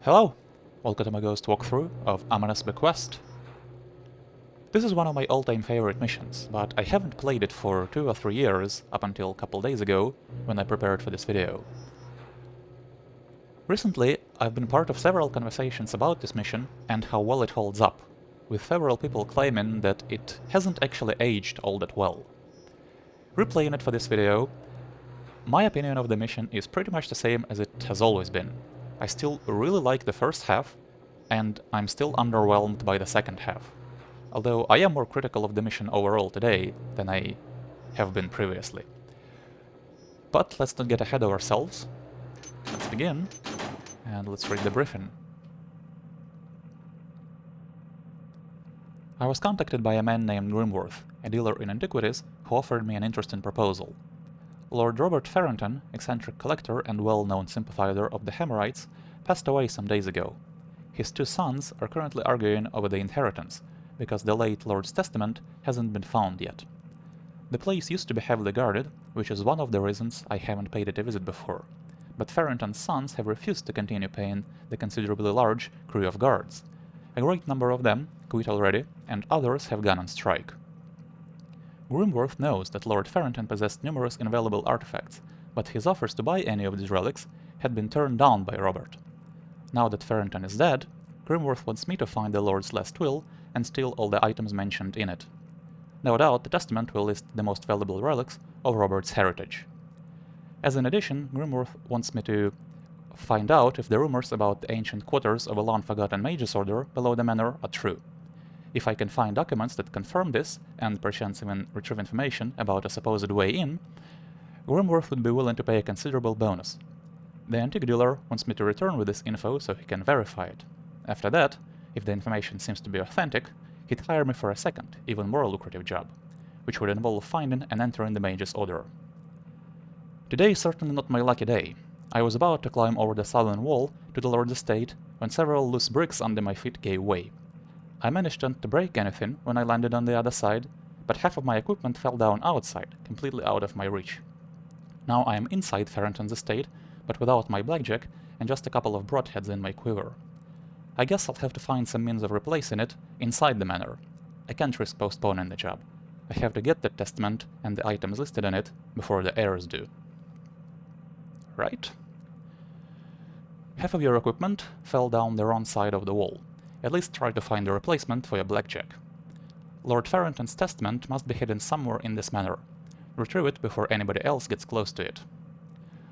Hello! Welcome to my ghost walkthrough of Ominous Bequest. This is one of my all-time favorite missions, but I haven't played it for 2 or 3 years, up until a couple days ago, when I prepared for this video. Recently, I've been part of several conversations about this mission and how well it holds up, with several people claiming that it hasn't actually aged all that well. Replaying it for this video, my opinion of the mission is pretty much the same as it has always been. I still really like the first half, and I'm still underwhelmed by the second half. Although I am more critical of the mission overall today than I have been previously. But let's not get ahead of ourselves. Let's begin, and let's read the briefing. I was contacted by a man named Grimworth, a dealer in antiquities, who offered me an interesting proposal. Lord Robert Farrington, eccentric collector and well-known sympathizer of the Hammerites, passed away some days ago. His 2 sons are currently arguing over the inheritance, because the late Lord's testament hasn't been found yet. The place used to be heavily guarded, which is one of the reasons I haven't paid it a visit before, but Farrington's sons have refused to continue paying the considerably large crew of guards. A great number of them quit already, and others have gone on strike. Grimworth knows that Lord Farrington possessed numerous invaluable artifacts, but his offers to buy any of these relics had been turned down by Robert. Now that Farrington is dead, Grimworth wants me to find the Lord's last will and steal all the items mentioned in it. No doubt the testament will list the most valuable relics of Robert's heritage. As an addition, Grimworth wants me to find out if the rumors about the ancient quarters of a long-forgotten mage's order below the manor are true. If I can find documents that confirm this, and perchance even retrieve information about a supposed way in, Grimworth would be willing to pay a considerable bonus. The antique dealer wants me to return with this info so he can verify it. After that, if the information seems to be authentic, he'd hire me for a second, even more lucrative job, which would involve finding and entering the mage's order. Today is certainly not my lucky day. I was about to climb over the southern wall to the Lord's estate when several loose bricks under my feet gave way. I managed not to break anything when I landed on the other side, but half of my equipment fell down outside, completely out of my reach. Now I am inside Farrington's estate, but without my Blackjack and just a couple of broadheads in my quiver. I guess I'll have to find some means of replacing it inside the manor. I can't risk postponing the job. I have to get the testament and the items listed in it before the heirs do. Right? Half of your equipment fell down the wrong side of the wall. At least try to find a replacement for your Blackjack. Lord Farrington's testament must be hidden somewhere in this manor. Retrieve it before anybody else gets close to it.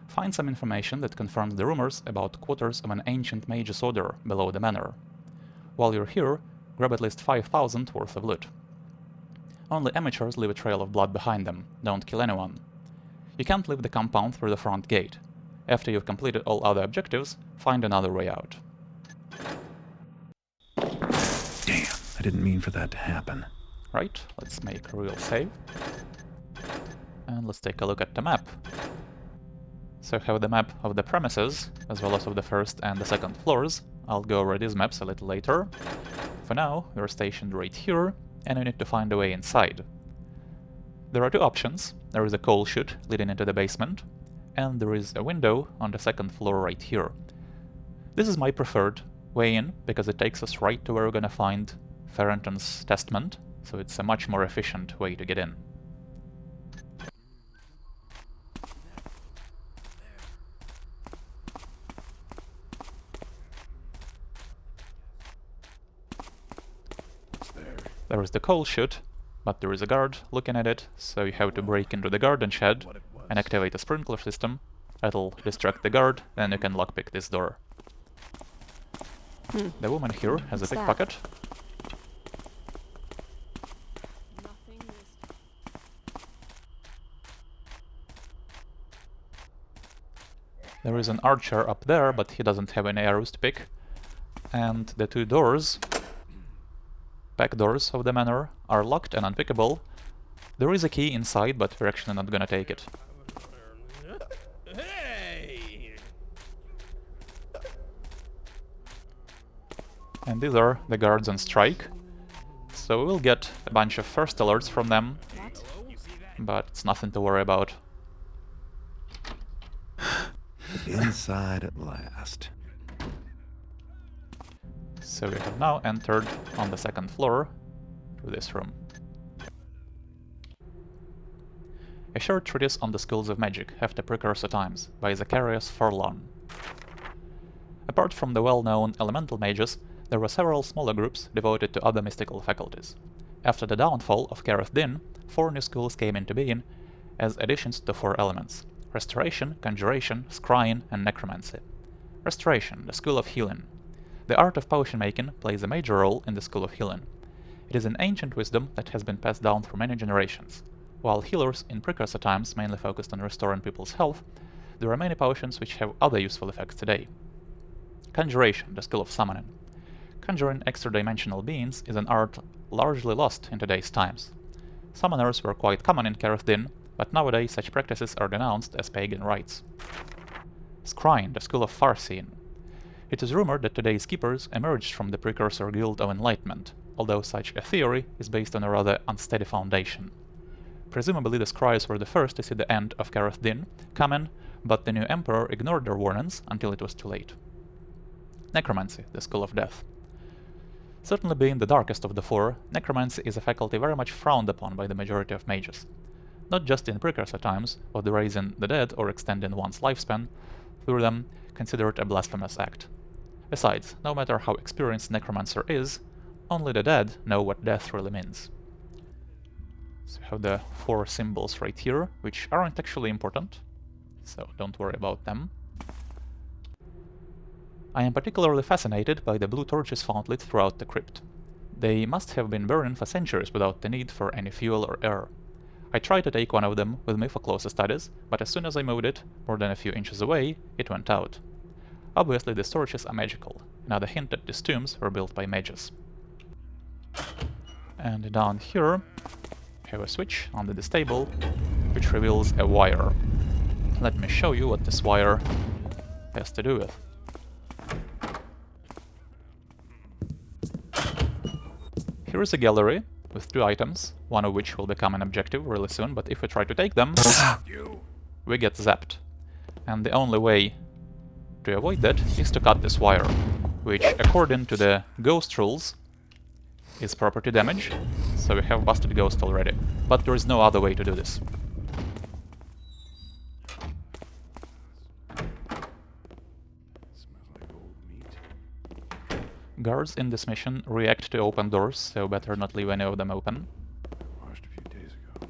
Find some information that confirms the rumors about quarters of an ancient mage's order below the manor. While you're here, grab at least 5,000 worth of loot. Only amateurs leave a trail of blood behind them, don't kill anyone. You can't leave the compound through the front gate. After you've completed all other objectives, find another way out. Damn, I didn't mean for that to happen. Right, let's make a real save. And let's take a look at the map. So I have the map of the premises, as well as of the first and the second floors. I'll go over these maps a little later. For now, we're stationed right here, and we need to find a way inside. There are 2 options. There is a coal chute leading into the basement, and there is a window on the second floor right here. This is my preferred way in, because it takes us right to where we're gonna find Farrington's testament, so it's a much more efficient way to get in. There is the coal chute, but there is a guard looking at it, so you have to break into the garden shed and activate a sprinkler system. That'll distract the guard, and you can lockpick this door. The woman here has a pickpocket. There is an archer up there, but he doesn't have any arrows to pick. And the 2 doors, back doors of the manor, are locked and unpickable. There is a key inside, but we're actually not gonna take it. And these are the guards on strike, so we'll get a bunch of first alerts from them, but it's nothing to worry about. Inside at last. So we have now entered on the second floor through this room. A short treatise on the schools of magic, Hefte Precursor Times, by Zacharias Forlorn. Apart from the well-known elemental mages, there were several smaller groups devoted to other mystical faculties. After the downfall of Kareth Din, 4 new schools came into being as additions to 4 elements: Restoration, Conjuration, Scrying, and Necromancy. Restoration, the School of Healing. The art of potion making plays a major role in the School of Healing. It is an ancient wisdom that has been passed down through many generations. While healers in Precursor Times mainly focused on restoring people's health, there are many potions which have other useful effects today. Conjuration, the Skill of Summoning. Conjuring extra-dimensional beings is an art largely lost in today's times. Summoners were quite common in Kareth Din, but nowadays such practices are denounced as pagan rites. Scrying, the School of Farseeing. It is rumored that today's keepers emerged from the Precursor Guild of Enlightenment, although such a theory is based on a rather unsteady foundation. Presumably the Scryers were the first to see the end of Kareth Din coming, but the new Emperor ignored their warnings until it was too late. Necromancy, the School of Death. Certainly being the darkest of the 4, Necromancy is a faculty very much frowned upon by the majority of mages. Not just in Precursor Times, of the raising the dead or extending one's lifespan through them considered a blasphemous act. Besides, no matter how experienced Necromancer is, only the dead know what death really means. So we have the 4 symbols right here, which aren't actually important, so don't worry about them. I am particularly fascinated by the blue torches found lit throughout the crypt. They must have been burning for centuries without the need for any fuel or air. I tried to take one of them with me for closer studies, but as soon as I moved it, more than a few inches away, it went out. Obviously these torches are magical, another hint that these tombs were built by mages. And down here, we have a switch under this table, which reveals a wire. Let me show you what this wire has to do with. Here is a gallery with 2 items, one of which will become an objective really soon, but if we try to take them, we get zapped. And the only way to avoid that is to cut this wire, which according to the ghost rules is property damage, so we have busted ghost already. But there is no other way to do this. Guards in this mission react to open doors, so better not leave any of them open. Washed a few days ago.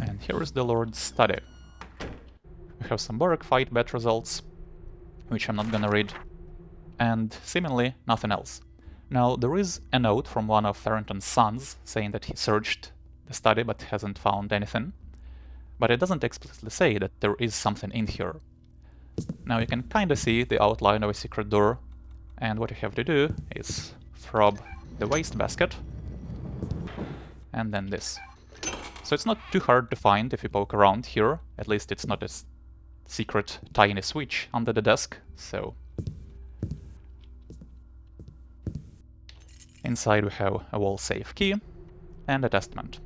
And here is the Lord's study. We have some Borg fight bet results, which I'm not gonna read, and seemingly nothing else. Now, there is a note from one of Farrington's sons saying that he searched the study but hasn't found anything, but it doesn't explicitly say that there is something in here. Now you can kinda see the outline of a secret door, and what you have to do is probe the wastebasket, and then this. So it's not too hard to find if you poke around here, at least it's not a secret tiny switch under the desk, so... Inside we have a wall-safe key and a testament.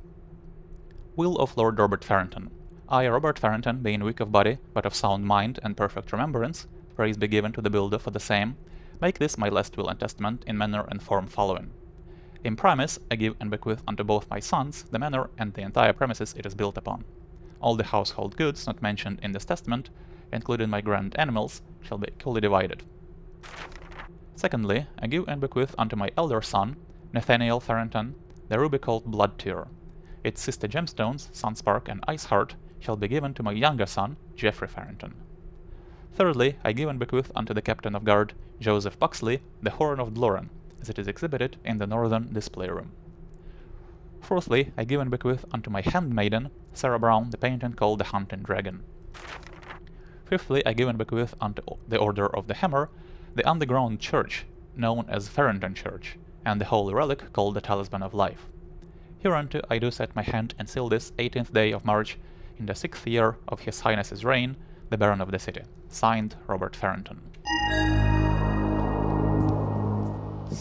Will of Lord Robert Farrington. I, Robert Farrington, being weak of body, but of sound mind and perfect remembrance, praise be given to the builder for the same, make this my last will and testament in manner and form following. In premise, I give and bequeath unto both my sons the manor and the entire premises it is built upon. All the household goods not mentioned in this testament, including my grand animals, shall be equally divided. Secondly, I give and bequeath unto my elder son, Nathaniel Farrington, the ruby called Bloodtear. Its sister gemstones, Sunspark and Iceheart, shall be given to my younger son, Geoffrey Farrington. Thirdly, I give and bequeath unto the captain of guard, Joseph Buxley, the horn of Dloren, as it is exhibited in the northern display room. Fourthly, I give and bequeath unto my handmaiden, Sarah Brown, the painting called the Hunting Dragon. Fifthly, I give and bequeath unto the Order of the Hammer, the underground church, known as Farrington Church, and the holy relic called the Talisman of Life. Hereunto I do set my hand and seal this 18th day of March, in the 6th year of His Highness's reign, the Baron of the City. Signed, Robert Farrington.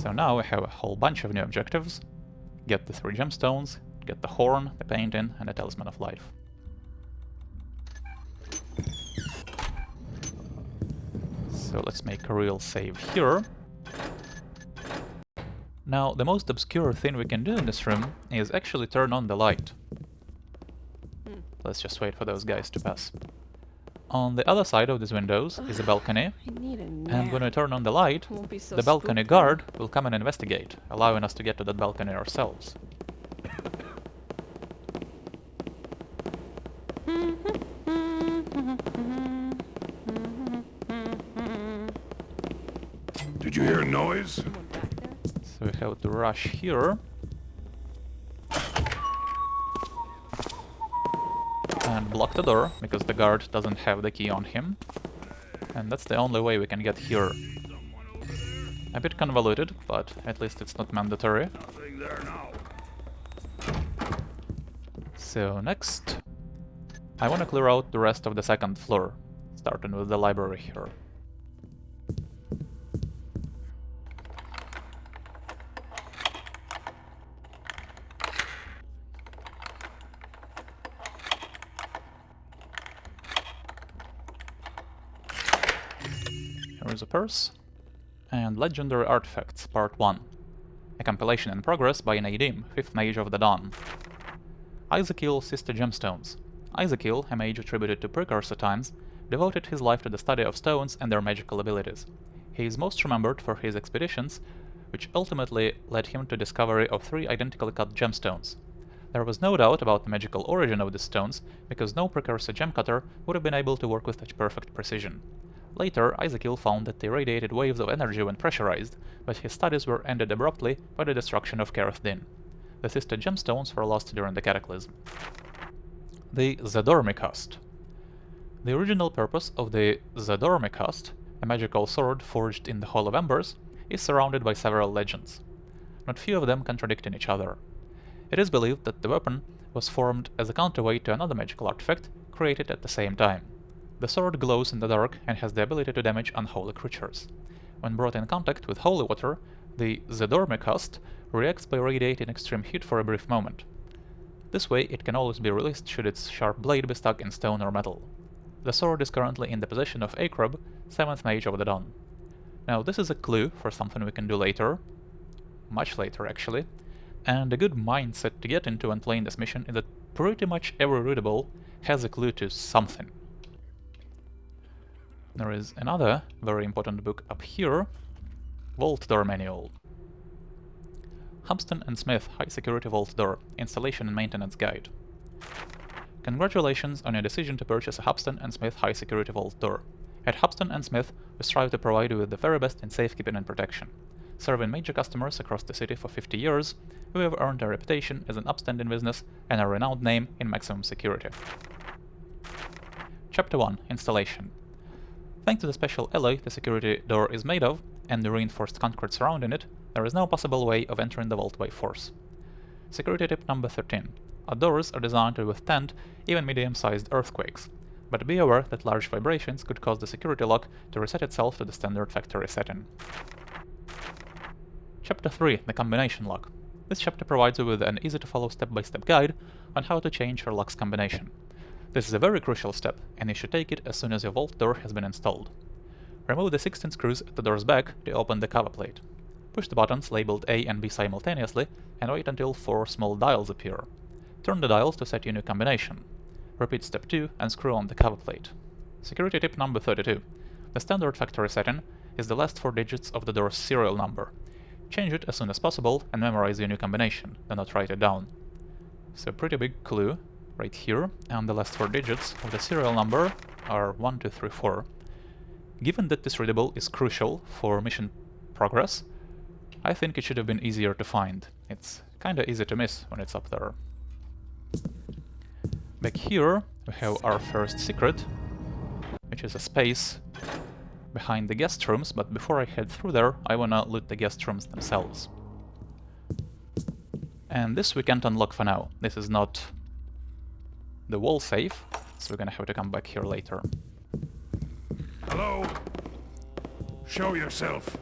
So now we have a whole bunch of new objectives. Get the 3 gemstones, get the horn, the painting, and the Talisman of Life. So let's make a real save here. Now, the most obscure thing we can do in this room is actually turn on the light. Let's just wait for those guys to pass. On the other side of these windows is a balcony, and when we turn on the light, the balcony guard will come and investigate, allowing us to get to that balcony ourselves. Did you hear a noise? So we have to rush here. And block the door, because the guard doesn't have the key on him. And that's the only way we can get here. A bit convoluted, but at least it's not mandatory. Nothing there now. So next, I want to clear out the rest of the second floor, starting with the library here. Here is a purse. And Legendary Artifacts, Part 1. A compilation in progress by Nadim, 5th Mage of the Dawn. Iceheart Sister Gemstones. Iceheart, a mage attributed to precursor times, devoted his life to the study of stones and their magical abilities. He is most remembered for his expeditions, which ultimately led him to discovery of 3 identically cut gemstones. There was no doubt about the magical origin of these stones, because no precursor gem cutter would have been able to work with such perfect precision. Later, Iceheart found that they radiated waves of energy when pressurized, but his studies were ended abruptly by the destruction of Kareth Din. The sister gemstones were lost during the Cataclysm. The Xedormicost. The original purpose of the Xedormicost, a magical sword forged in the Hall of Embers, is surrounded by several legends, not few of them contradicting each other. It is believed that the weapon was formed as a counterweight to another magical artifact created at the same time. The sword glows in the dark and has the ability to damage unholy creatures. When brought in contact with holy water, the Xedormicost reacts by radiating extreme heat for a brief moment. This way it can always be released should its sharp blade be stuck in stone or metal. The sword is currently in the possession of Akrab, 7th Mage of the Dawn. Now this is a clue for something we can do later, much later actually, and a good mindset to get into when playing this mission is that pretty much every readable has a clue to something. There is another very important book up here, Vault Door Manual. Hubston and Smith High Security Vault Door, Installation and Maintenance Guide. Congratulations on your decision to purchase a Hubston and Smith High Security Vault Door. At Hubston and Smith, we strive to provide you with the very best in safekeeping and protection. Serving major customers across the city for 50 years, we have earned a reputation as an upstanding business and a renowned name in maximum security. Chapter 1, Installation. Thanks to the special alloy the security door is made of, and the reinforced concrete surrounding it, there is no possible way of entering the vault by force. Security tip number 13. Our doors are designed to withstand even medium-sized earthquakes, but be aware that large vibrations could cause the security lock to reset itself to the standard factory setting. Chapter 3, The Combination Lock. This chapter provides you with an easy-to-follow step-by-step guide on how to change your lock's combination. This is a very crucial step, and you should take it as soon as your vault door has been installed. Remove the 16 screws at the door's back to open the cover plate. Push the buttons labeled A and B simultaneously, and wait until 4 small dials appear. Turn the dials to set your new combination. Repeat step 2 and screw on the cover plate. Security tip number 32. The standard factory setting is the last 4 digits of the door's serial number. Change it as soon as possible and memorize your new combination, do not write it down. So pretty big clue right here, and the last 4 digits of the serial number are 1, 2, 3, 4. Given that this readable is crucial for mission progress, I think it should have been easier to find. It's kinda easy to miss when it's up there. Back here we have our first secret, which is a space behind the guest rooms, but before I head through there, I wanna loot the guest rooms themselves. And this we can't unlock for now. This is not the wall safe, so we're gonna have to come back here later. Hello? Show yourself.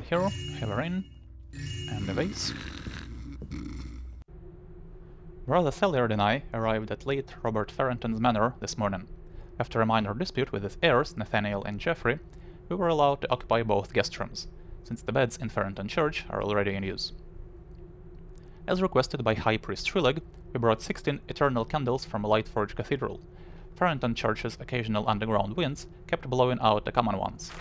here, have a ring, and a vase. Brother Celliard and I arrived at late Robert Farrington's manor this morning. After a minor dispute with his heirs, Nathaniel and Geoffrey, we were allowed to occupy both guest rooms, since the beds in Farrington Church are already in use. As requested by High Priest Trileg, we brought 16 eternal candles from Lightforge Cathedral. Farrington Church's occasional underground winds kept blowing out the common ones.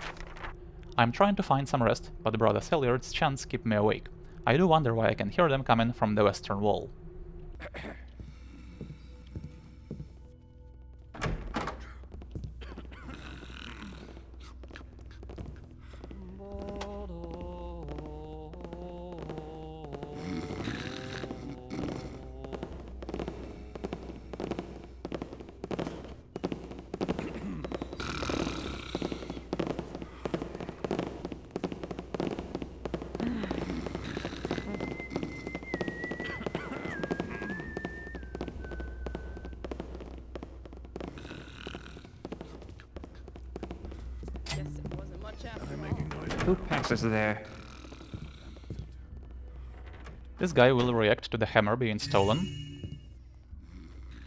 I'm trying to find some rest, but Brother Celliard's chants keep me awake. I do wonder why I can hear them coming from the western wall. Who passes there? This guy will react to the hammer being stolen.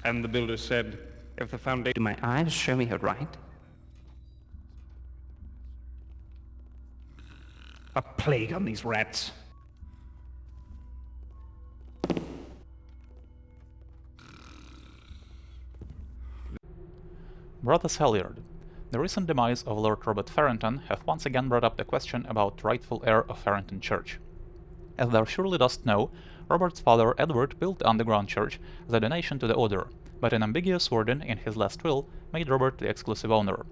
And the builder said, if the foundation... Do my eyes show me her right? A plague on these rats. Brother Celliard, the recent demise of Lord Robert Farrington hath once again brought up the question about rightful heir of Farrington Church. As thou surely dost know, Robert's father Edward built the underground church as a donation to the order, but an ambiguous wording in his last will made Robert the exclusive owner.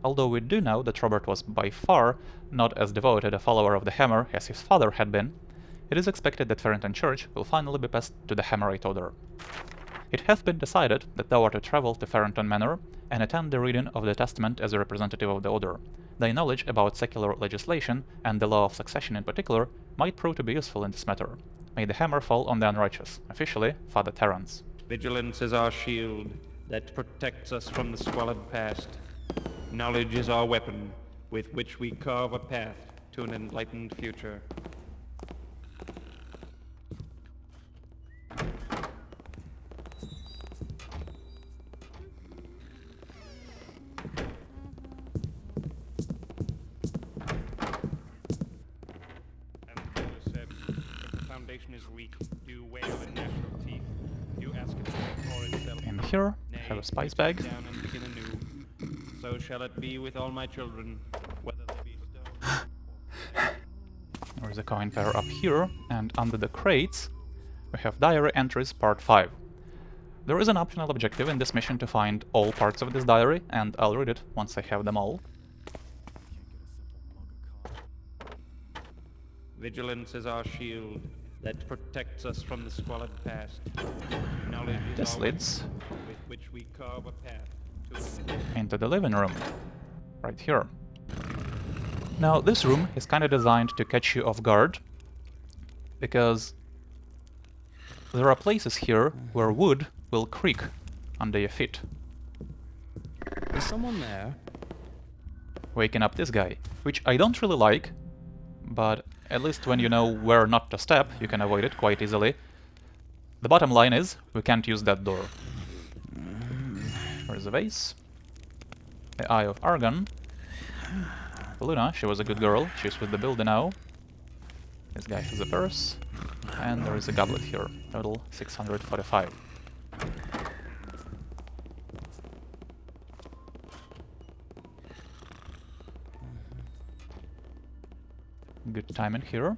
Although we do know that Robert was by far not as devoted a follower of the hammer as his father had been, it is expected that Farrington Church will finally be passed to the Hammerite order. It hath been decided that thou art to travel to Farrington Manor and attend the reading of the testament as a representative of the order. Thy knowledge about secular legislation, and the law of succession in particular, might prove to be useful in this matter. May the hammer fall on the unrighteous. Officially, Father Terence. Vigilance is our shield that protects us from the squalid past. Knowledge is our weapon with which we carve a path to an enlightened future. And here, I have a spice bag. So shall it be with all my children, whether they be stone. There is a coin pair up here, and under the crates, we have diary entries part 5. There is an optional objective in this mission to find all parts of this diary, and I'll read it once I have them all. Vigilance is our shield that protects us from the squalid past. Knowledge is This our leads weapon with which we carve a path to into the living room, right here. Now, this room is kind of designed to catch you off guard, because there are places here where wood will creak under your feet. Is someone there? Waking up this guy, which I don't really like, but at least when you know where not to step, you can avoid it quite easily. The bottom line is, we can't use that door. There's a vase. The Eye of Argon. Luna, she was a good girl, she's with the builder now. This guy has a purse. And there is a goblet here, total 645. Good time in here.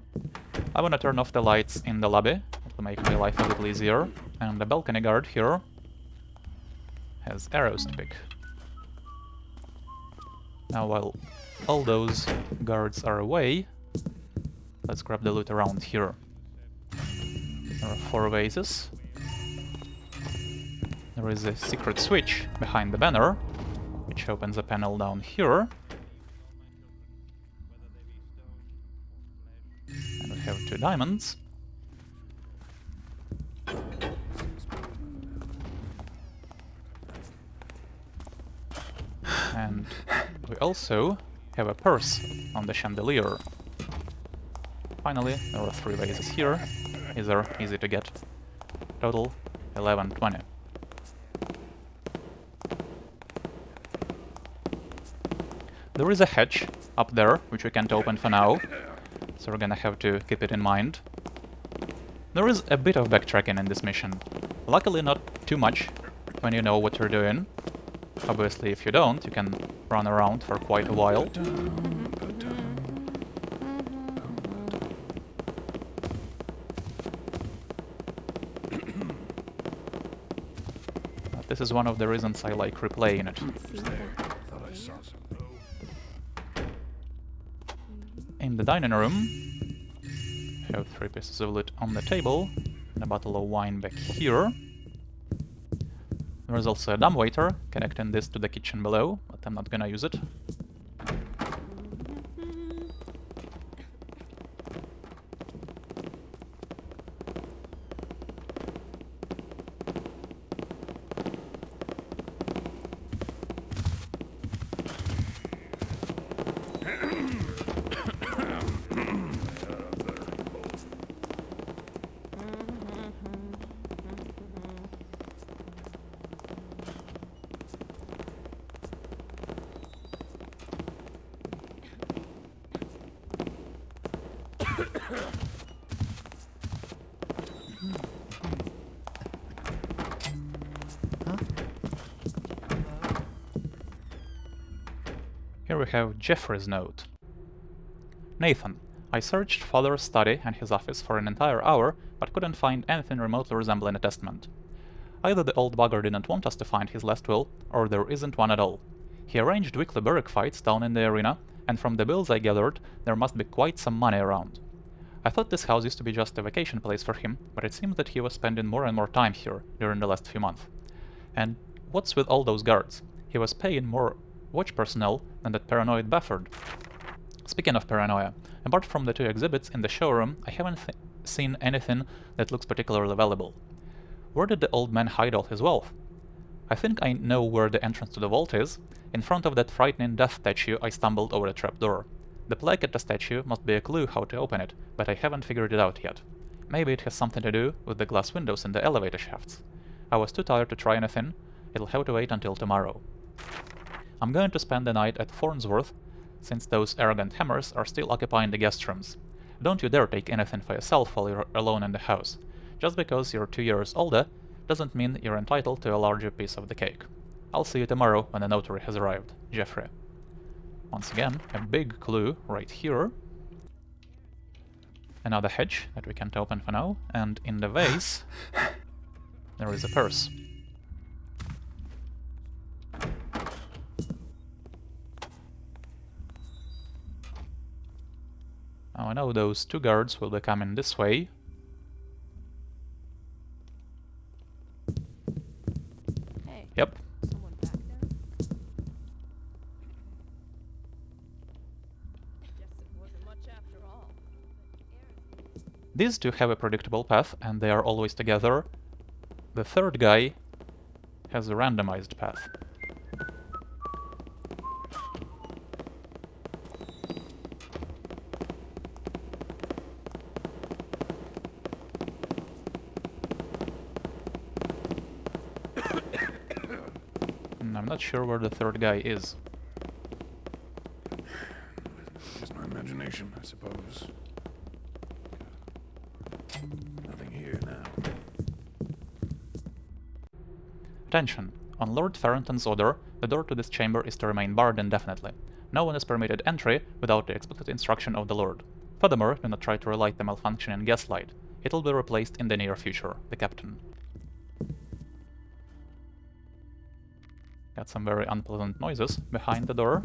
I wanna turn off the lights in the lobby to make my life a little easier. And the balcony guard here has arrows to pick. Now while all those guards are away, let's grab the loot around here. There are 4 vases. There is a secret switch behind the banner, which opens a panel down here. And we have 2 diamonds. And we also have a purse on the chandelier. Finally, there are 3 vases here. These are easy to get. Total 1120. There is a hatch up there, which we can't open for now, so we're gonna have to keep it in mind. There is a bit of backtracking in this mission. Luckily not too much when you know what you're doing. Obviously, if you don't, you can run around for quite a while. But this is one of the reasons I like replaying it. In the dining room, we have 3 pieces of loot on the table, and a bottle of wine back here. There is also a dumbwaiter connecting this to the kitchen below, but I'm not gonna use it. Here we have Jeffrey's note. Nathan, I searched Father's study and his office for an entire hour, but couldn't find anything remotely resembling a testament. Either the old bugger didn't want us to find his last will, or there isn't one at all. He arranged weekly barrack fights down in the arena, and from the bills I gathered, there must be quite some money around. I thought this house used to be just a vacation place for him, but it seems that he was spending more and more time here during the last few months. And what's with all those guards? He was paying more watch personnel than that paranoid bastard. Speaking of paranoia, apart from the 2 exhibits in the showroom, I haven't seen anything that looks particularly valuable. Where did the old man hide all his wealth? I think I know where the entrance to the vault is. In front of that frightening death statue, I stumbled over the trapdoor. The plaque at the statue must be a clue how to open it, but I haven't figured it out yet. Maybe it has something to do with the glass windows in the elevator shafts. I was too tired to try anything. It'll have to wait until tomorrow. I'm going to spend the night at Thornsworth, since those arrogant hammers are still occupying the guest rooms. Don't you dare take anything for yourself while you're alone in the house. Just because you're 2 years older doesn't mean you're entitled to a larger piece of the cake. I'll see you tomorrow when the notary has arrived. Jeffrey. Once again, a big clue right here. Another hedge that we can't open for now, and in the vase there is a purse. Now I know those 2 guards will be coming this way. Hey, Yep. someone back there? Guess it wasn't much after all. These 2 have a predictable path, and they are always together. The 3rd guy has a randomized path. I'm not sure where the 3rd guy is. Just my imagination, I suppose. Nothing here now. Attention! On Lord Farrington's order, the door to this chamber is to remain barred indefinitely. No one is permitted entry without the explicit instruction of the Lord. Furthermore, do not try to relight the malfunctioning gaslight. It will be replaced in the near future. The Captain. Got some very unpleasant noises behind the door.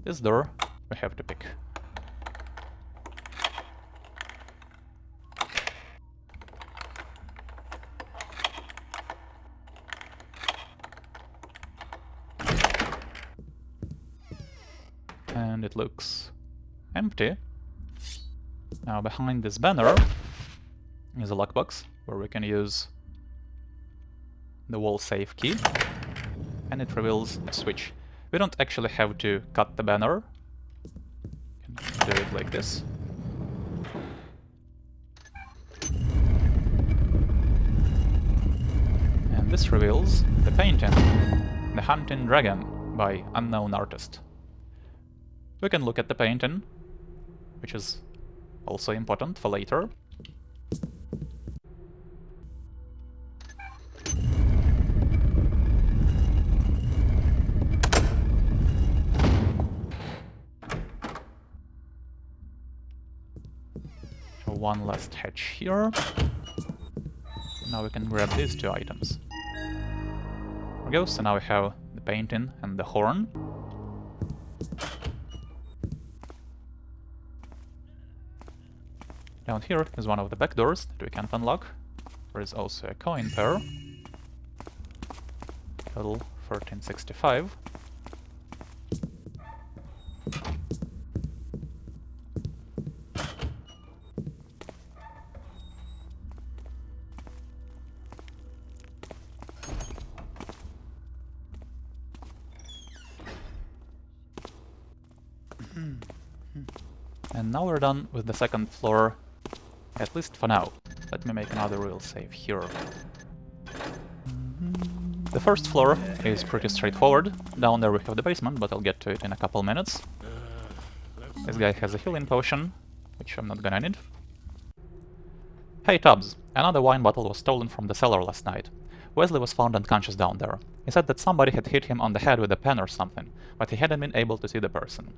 This door we have to pick. And it looks empty. Now behind this banner is a lockbox where we can use the wall safe key, and it reveals a switch. We don't actually have to cut the banner. We can do it like this. And this reveals the painting, The Hunting Dragon by unknown artist. We can look at the painting, which is also important for later. So one last hatch here. Now we can grab these two items. There we go, so now we have the painting and the horn. Down here is one of the back doors that we can't unlock. There is also a coin pair. Total 1365. And now we're done with the second floor, at least for now. Let me make another real save here. The first floor is pretty straightforward. Down there we have the basement, but I'll get to it in a couple minutes. This guy has a healing potion, which I'm not gonna need. Hey Tubbs, another wine bottle was stolen from the cellar last night. Wesley was found unconscious down there. He said that somebody had hit him on the head with a pen or something, but he hadn't been able to see the person.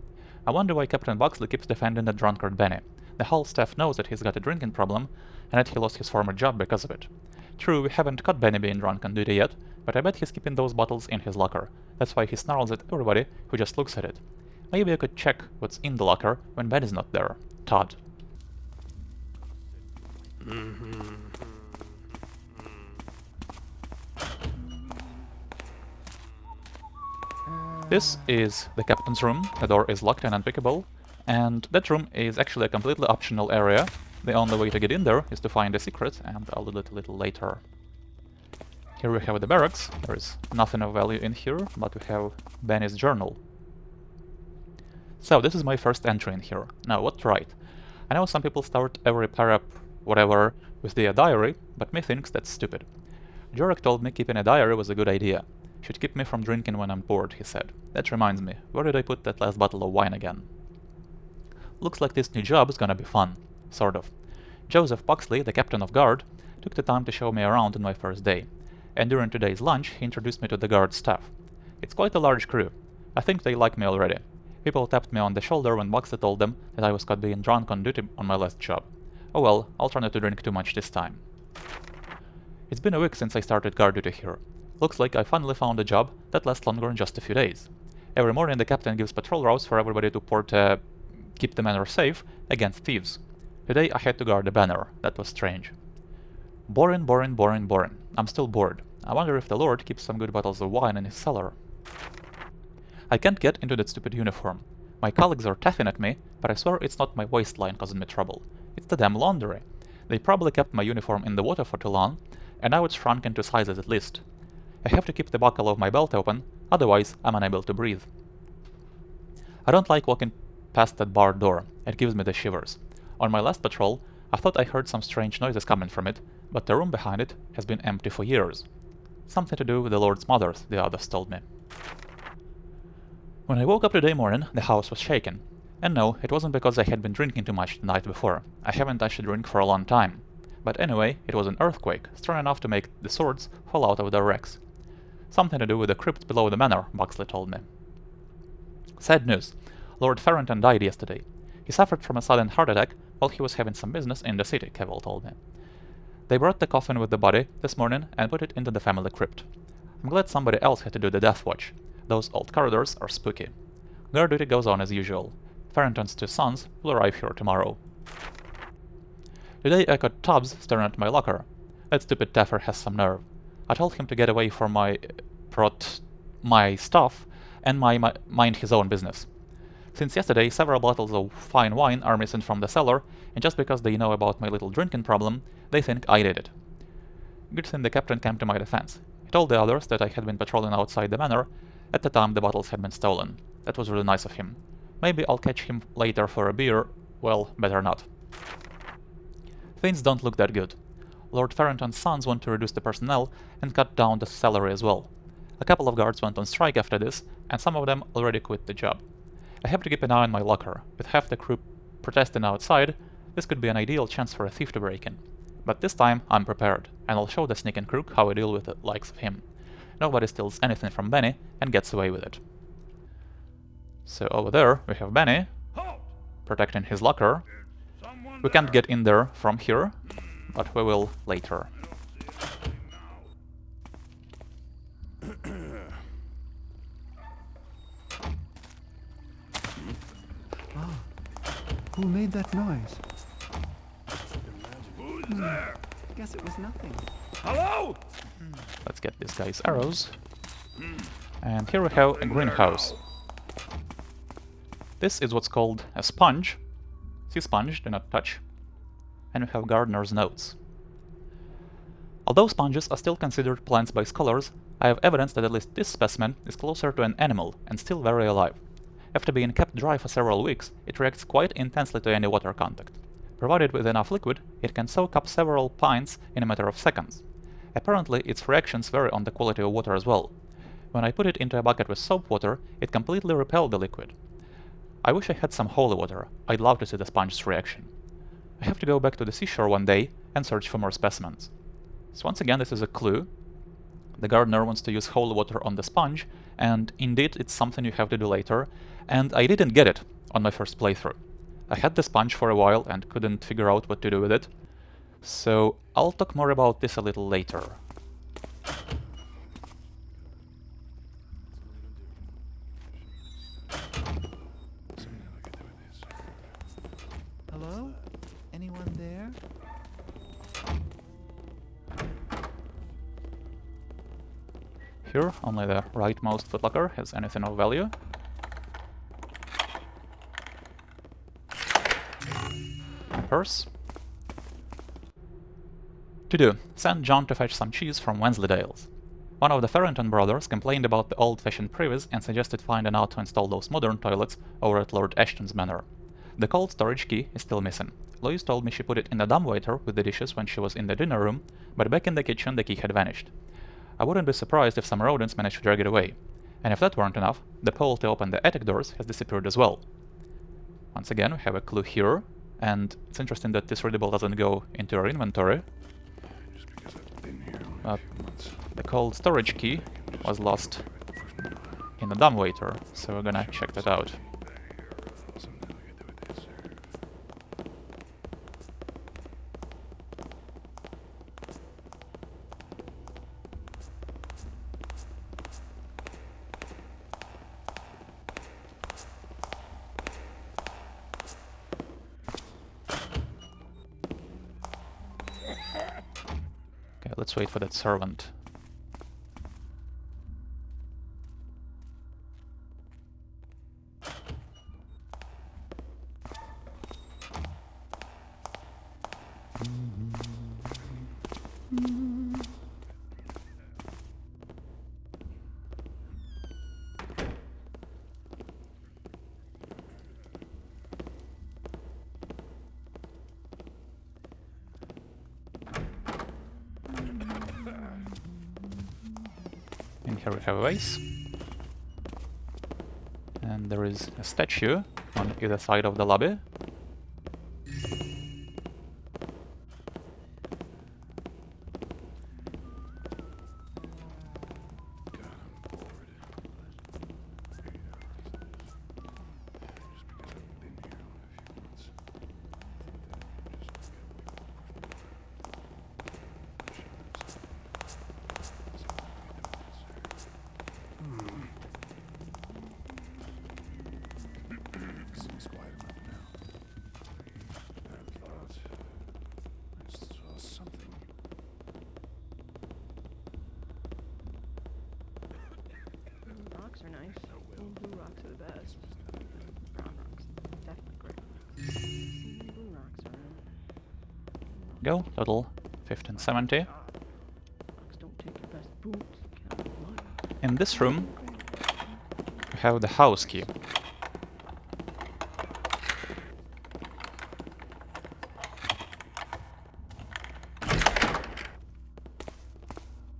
I wonder why Captain Buxley keeps defending the drunkard Benny. The whole staff knows that he's got a drinking problem, and that he lost his former job because of it. True, we haven't caught Benny being drunk on duty yet, but I bet he's keeping those bottles in his locker. That's why he snarls at everybody who just looks at it. Maybe I could check what's in the locker when Benny's not there. Todd. This is the captain's room. The door is locked and unpickable, and that room is actually a completely optional area. The only way to get in there is to find a secret, and I'll do it a little later. Here we have the barracks. There is nothing of value in here, but we have Benny's journal. So this is my first entry in here. Now what to write? I know some people start every parap, whatever, with their diary, but me thinks that's stupid. Jorek told me keeping a diary was a good idea. Should keep me from drinking when I'm bored, he said. That reminds me, where did I put that last bottle of wine again? Looks like this new job is gonna be fun. Sort of. Joseph Buxley, the captain of guard, took the time to show me around on my first day, and during today's lunch he introduced me to the guard staff. It's quite a large crew. I think they like me already. People tapped me on the shoulder when Buxley told them that I was caught being drunk on duty on my last job. Oh well, I'll try not to drink too much this time. It's been a week since I started guard duty here. Looks like I finally found a job that lasts longer than just a few days. Every morning the captain gives patrol routes for everybody to keep the manor safe against thieves. Today I had to guard the banner. That was strange. Boring, boring, boring, boring. I'm still bored. I wonder if the Lord keeps some good bottles of wine in his cellar. I can't get into that stupid uniform. My colleagues are taffing at me, but I swear it's not my waistline causing me trouble. It's the damn laundry. They probably kept my uniform in the water for too long, and now it's shrunk into sizes at least. I have to keep the buckle of my belt open, otherwise I'm unable to breathe. I don't like walking past that barred door. It gives me the shivers. On my last patrol, I thought I heard some strange noises coming from it, but the room behind it has been empty for years. Something to do with the Lord's mother, the others told me. When I woke up today morning, the house was shaking. And no, it wasn't because I had been drinking too much the night before. I haven't touched a drink for a long time. But anyway, it was an earthquake, strong enough to make the swords fall out of their racks. Something to do with the crypt below the manor, Buxley told me. Sad news. Lord Farrington died yesterday. He suffered from a sudden heart attack while he was having some business in the city, Cavill told me. They brought the coffin with the body this morning and put it into the family crypt. I'm glad somebody else had to do the death watch. Those old corridors are spooky. Guard duty goes on as usual. Farrington's 2 sons will arrive here tomorrow. Today I caught Tubbs staring at my locker. That stupid Taffer has some nerve. I told him to get away from my stuff and mind his own business. Since yesterday, several bottles of fine wine are missing from the cellar, and just because they know about my little drinking problem, they think I did it. Good thing the captain came to my defense. He told the others that I had been patrolling outside the manor at the time the bottles had been stolen. That was really nice of him. Maybe I'll catch him later for a beer. Well, better not. Things don't look that good. Lord Farrington's sons want to reduce the personnel and cut down the salary as well. A couple of guards went on strike after this, and some of them already quit the job. I have to keep an eye on my locker. With half the crew protesting outside, this could be an ideal chance for a thief to break in. But this time I'm prepared, and I'll show the sneaking crook how I deal with the likes of him. Nobody steals anything from Benny and gets away with it. So over there we have Benny protecting his locker. We can't get in there from here, but we will later. Who made that noise? Who's there? Guess it was nothing. Hello? Let's get this guy's arrows. And here we have a greenhouse. This is what's called a sponge. See sponge, do not touch. And we have gardener's notes. Although sponges are still considered plants by scholars, I have evidence that at least this specimen is closer to an animal and still very alive. After being kept dry for several weeks, it reacts quite intensely to any water contact. Provided with enough liquid, it can soak up several pints in a matter of seconds. Apparently, its reactions vary on the quality of water as well. When I put it into a bucket with soap water, it completely repelled the liquid. I wish I had some holy water. I'd love to see the sponge's reaction. I have to go back to the seashore one day and search for more specimens. So once again, this is a clue. The gardener wants to use holy water on the sponge, and indeed it's something you have to do later, and I didn't get it on my first playthrough. I had the sponge for a while and couldn't figure out what to do with it, so I'll talk more about this a little later. Hello? Anyone there? Here, only the rightmost footlocker has anything of value. Purse. To do, send John to fetch some cheese from Wensleydale's. One of the Farrington brothers complained about the old-fashioned privies and suggested finding out to install those modern toilets over at Lord Ashton's manor. The cold storage key is still missing. Lois told me she put it in the dumbwaiter with the dishes when she was in the dinner room, but back in the kitchen the key had vanished. I wouldn't be surprised if some rodents managed to drag it away. And if that weren't enough, the pole to open the attic doors has disappeared as well. Once again, we have a clue here, and it's interesting that this readable doesn't go into our inventory. Just because I've been here only a few months. The cold storage key was lost in the dumbwaiter, so we're gonna check that out. Something I could do with this, sir. Okay, let's wait for that servant. And here we have a vase. And there is a statue on either side of the lobby. Seems quiet enough now. I thought I saw something. Rocks are nice. Blue rocks are the best. Brown rocks, definitely great. Blue rocks are. Go, total 1570. Rocks don't take your best boots. Can't lie. In this room, we have the house key.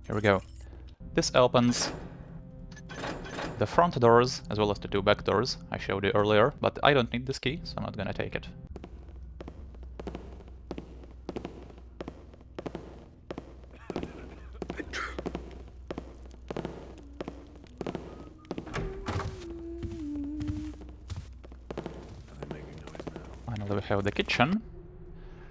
Here we go. This opens the front doors as well as the two back doors I showed you earlier, but I don't need this key, so I'm not gonna take it. Finally we have the kitchen.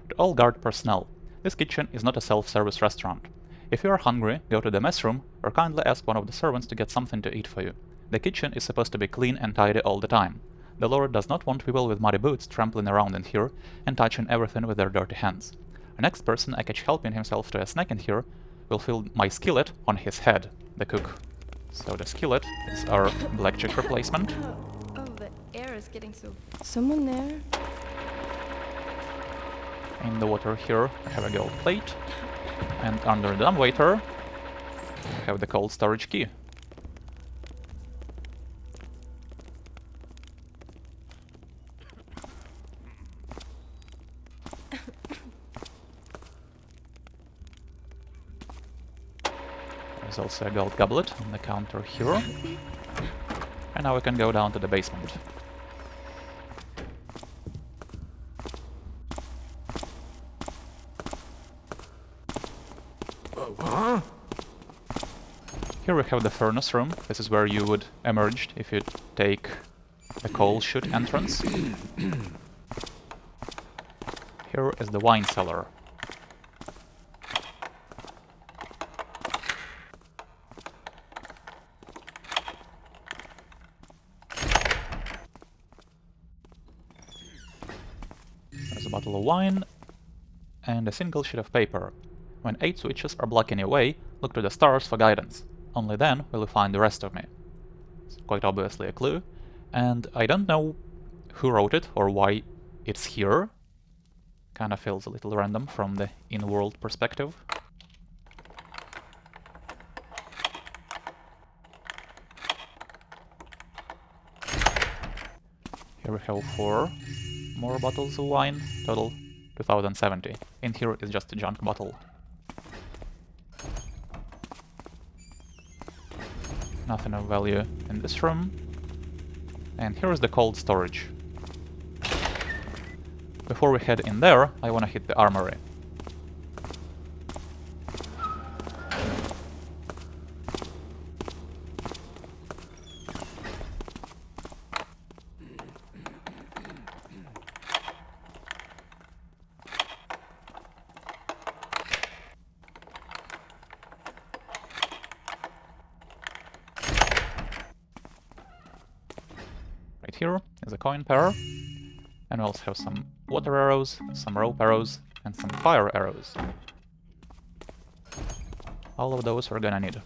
To all guard personnel, this kitchen is not a self-service restaurant. If you are hungry, go to the mess room or kindly ask one of the servants to get something to eat for you. The kitchen is supposed to be clean and tidy all the time. The Lord does not want people with muddy boots trampling around in here and touching everything with their dirty hands. The next person I catch helping himself to a snack in here will feel my skillet on his head, the cook. So the skillet is our Blackjack replacement. Oh, the air is getting so... Someone there? In the water here I have a gold plate, and under the dumbwaiter I have the cold storage key. There's also a gold goblet on the counter here. And now we can go down to the basement. Here we have the furnace room. This is where you would emerge if you take the coal chute entrance. Here is the wine cellar. There's a bottle of wine and a single sheet of paper. When 8 switches are blocking your way, look to the stars for guidance. Only then will you find the rest of me. It's quite obviously a clue, and I don't know who wrote it or why it's here. Kinda feels a little random from the in-world perspective. Here we have 4 more bottles of wine, total 2070. In here is just a junk bottle. Nothing of value in this room. And here is the cold storage. Before we head in there, I wanna hit the armory. Right here is a coin pair, and we also have some water arrows, some rope arrows, and some fire arrows. All of those we're gonna need.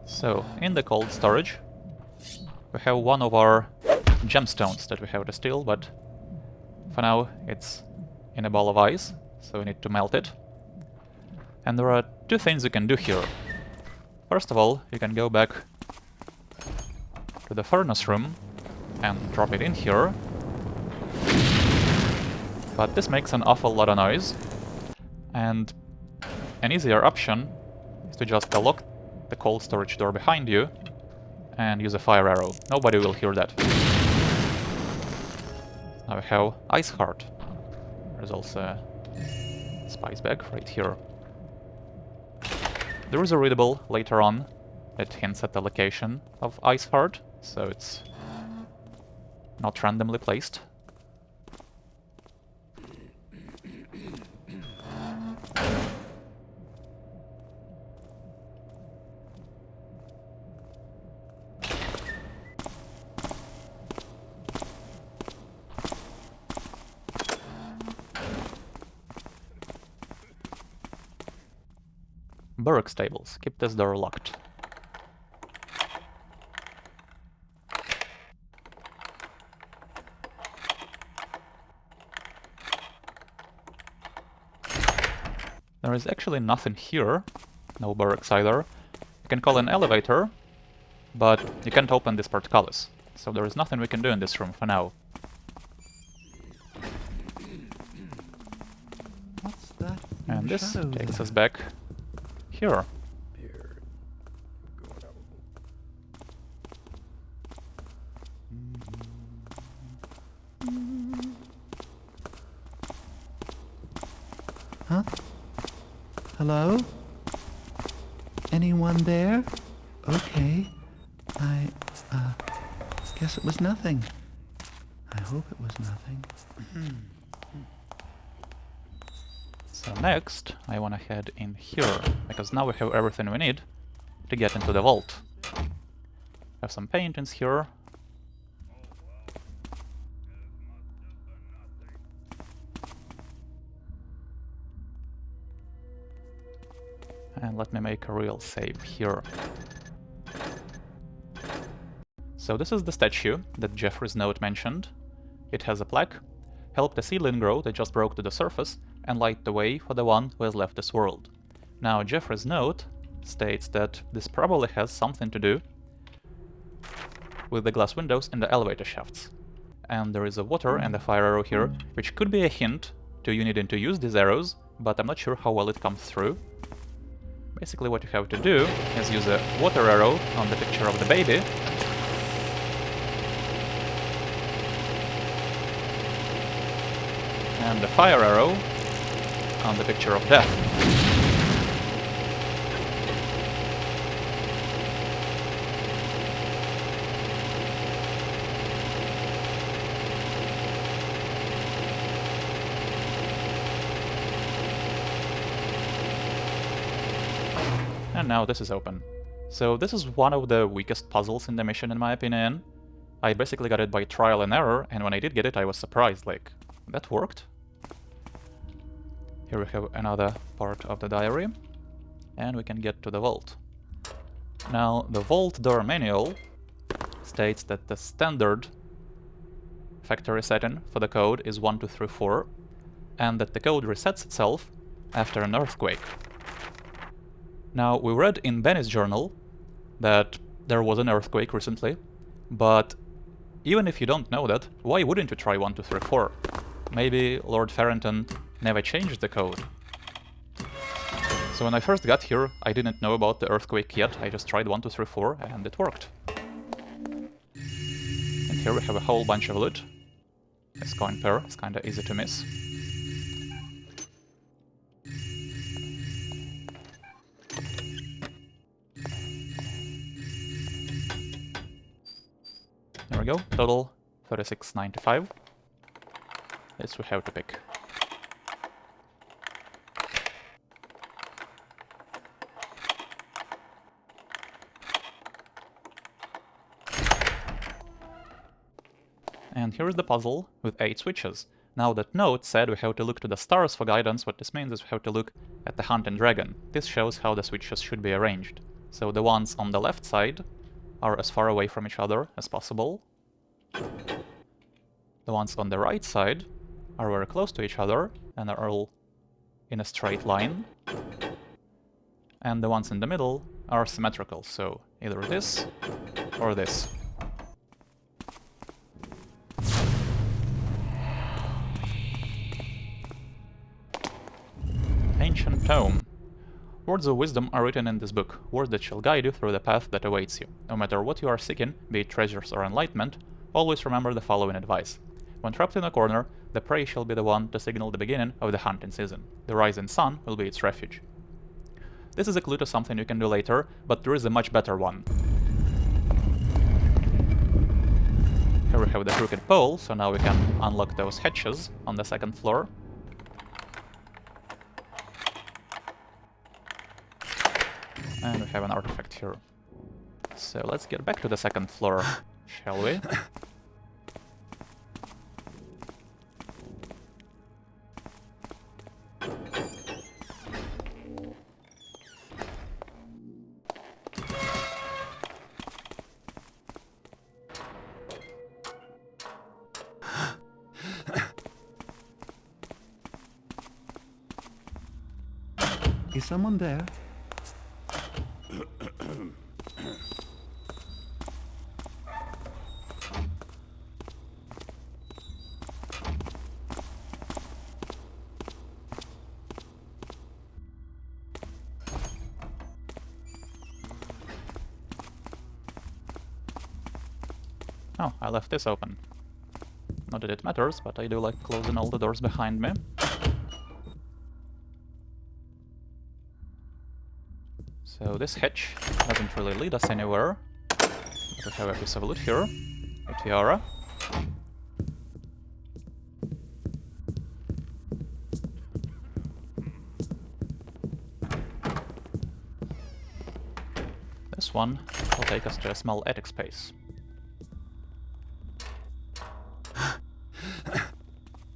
So, in the cold storage, we have one of our gemstones that we have to steal, but for now it's in a ball of ice, so we need to melt it. And there are 2 things you can do here. First of all, you can go back to the furnace room and drop it in here. But this makes an awful lot of noise, and an easier option is to just lock the cold storage door behind you and use a fire arrow. Nobody will hear that. Now we have Iceheart. There's also a spice bag right here. There is a readable later on that hints at the location of Iceheart, so it's not randomly placed. Barrack stables. Keep this door locked. There is actually nothing here. No barracks either. You can call an elevator, but you can't open this portcullis. So there is nothing we can do in this room for now. What's that? And this shadow takes there? us back here. Here. Going out. Huh? Hello? Anyone there? Okay. I guess it was nothing. I hope it was nothing. So next, I wanna head in here, because now we have everything we need to get into the vault. Have some paintings here. And let me make a real save here. So this is the statue that Jeffrey's note mentioned. It has a plaque: help the seedling grow that just broke to the surface, and light the way for the one who has left this world. Now Jeffrey's note states that this probably has something to do with the glass windows in the elevator shafts. And there is a water and a fire arrow here, which could be a hint to you needing to use these arrows, but I'm not sure how well it comes through. Basically what you have to do is use a water arrow on the picture of the baby, and the fire arrow on the picture of death. And now this is open. So this is one of the weakest puzzles in the mission in my opinion. I basically got it by trial and error, and when I did get it I was surprised, like, that worked? Here we have another part of the diary, and we can get to the vault. Now, the vault door manual states that the standard factory setting for the code is 1234, and that the code resets itself after an earthquake. Now, we read in Benny's journal that there was an earthquake recently, but even if you don't know that, why wouldn't you try 1234? Maybe Lord Farrington never changed the code. So when I first got here, I didn't know about the earthquake yet, I just tried 1234 and it worked. And here we have a whole bunch of loot. This coin pair is kinda easy to miss. There we go, total 36.95. This we have to pick. And here is the puzzle with 8 switches. Now that note said we have to look to the stars for guidance. What this means is we have to look at the hunting dragon. This shows how the switches should be arranged. So the ones on the left side are as far away from each other as possible. The ones on the right side are very close to each other and are all in a straight line. And the ones in the middle are symmetrical, so either this or this. Ancient Tome. Words of wisdom are written in this book, words that shall guide you through the path that awaits you. No matter what you are seeking, be it treasures or enlightenment, always remember the following advice. When trapped in a corner, the prey shall be the one to signal the beginning of the hunting season. The rising sun will be its refuge. This is a clue to something you can do later, but there is a much better one. Here we have the crooked pole, so now we can unlock those hatches on the second floor. And we have an artifact here. So let's get back to the second floor, shall we? Is someone there? Oh, I left this open. Not that it matters, but I do like closing all the doors behind me. So this hitch doesn't really lead us anywhere. But we have a piece of loot here. A tiara. This one will take us to a small attic space.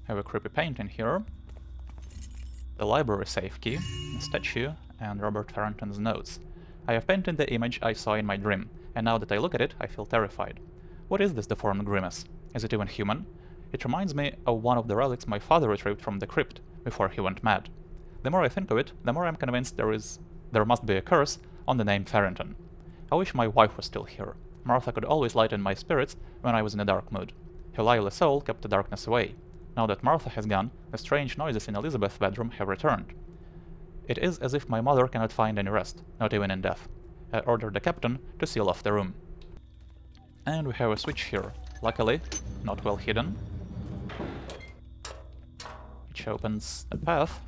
Have a creepy painting here. The library safe key, a statue, and Robert Farrington's notes. I have painted the image I saw in my dream, and now that I look at it, I feel terrified. What is this deformed grimace? Is it even human? It reminds me of one of the relics my father retrieved from the crypt before he went mad. The more I think of it, the more I'm convinced there must be a curse on the name Farrington. I wish my wife was still here. Martha could always lighten my spirits when I was in a dark mood. Her lively soul kept the darkness away. Now that Martha has gone, the strange noises in Elizabeth's bedroom have returned. It is as if my mother cannot find any rest, not even in death. I ordered the captain to seal off the room. And we have a switch here, luckily not well hidden, which opens the path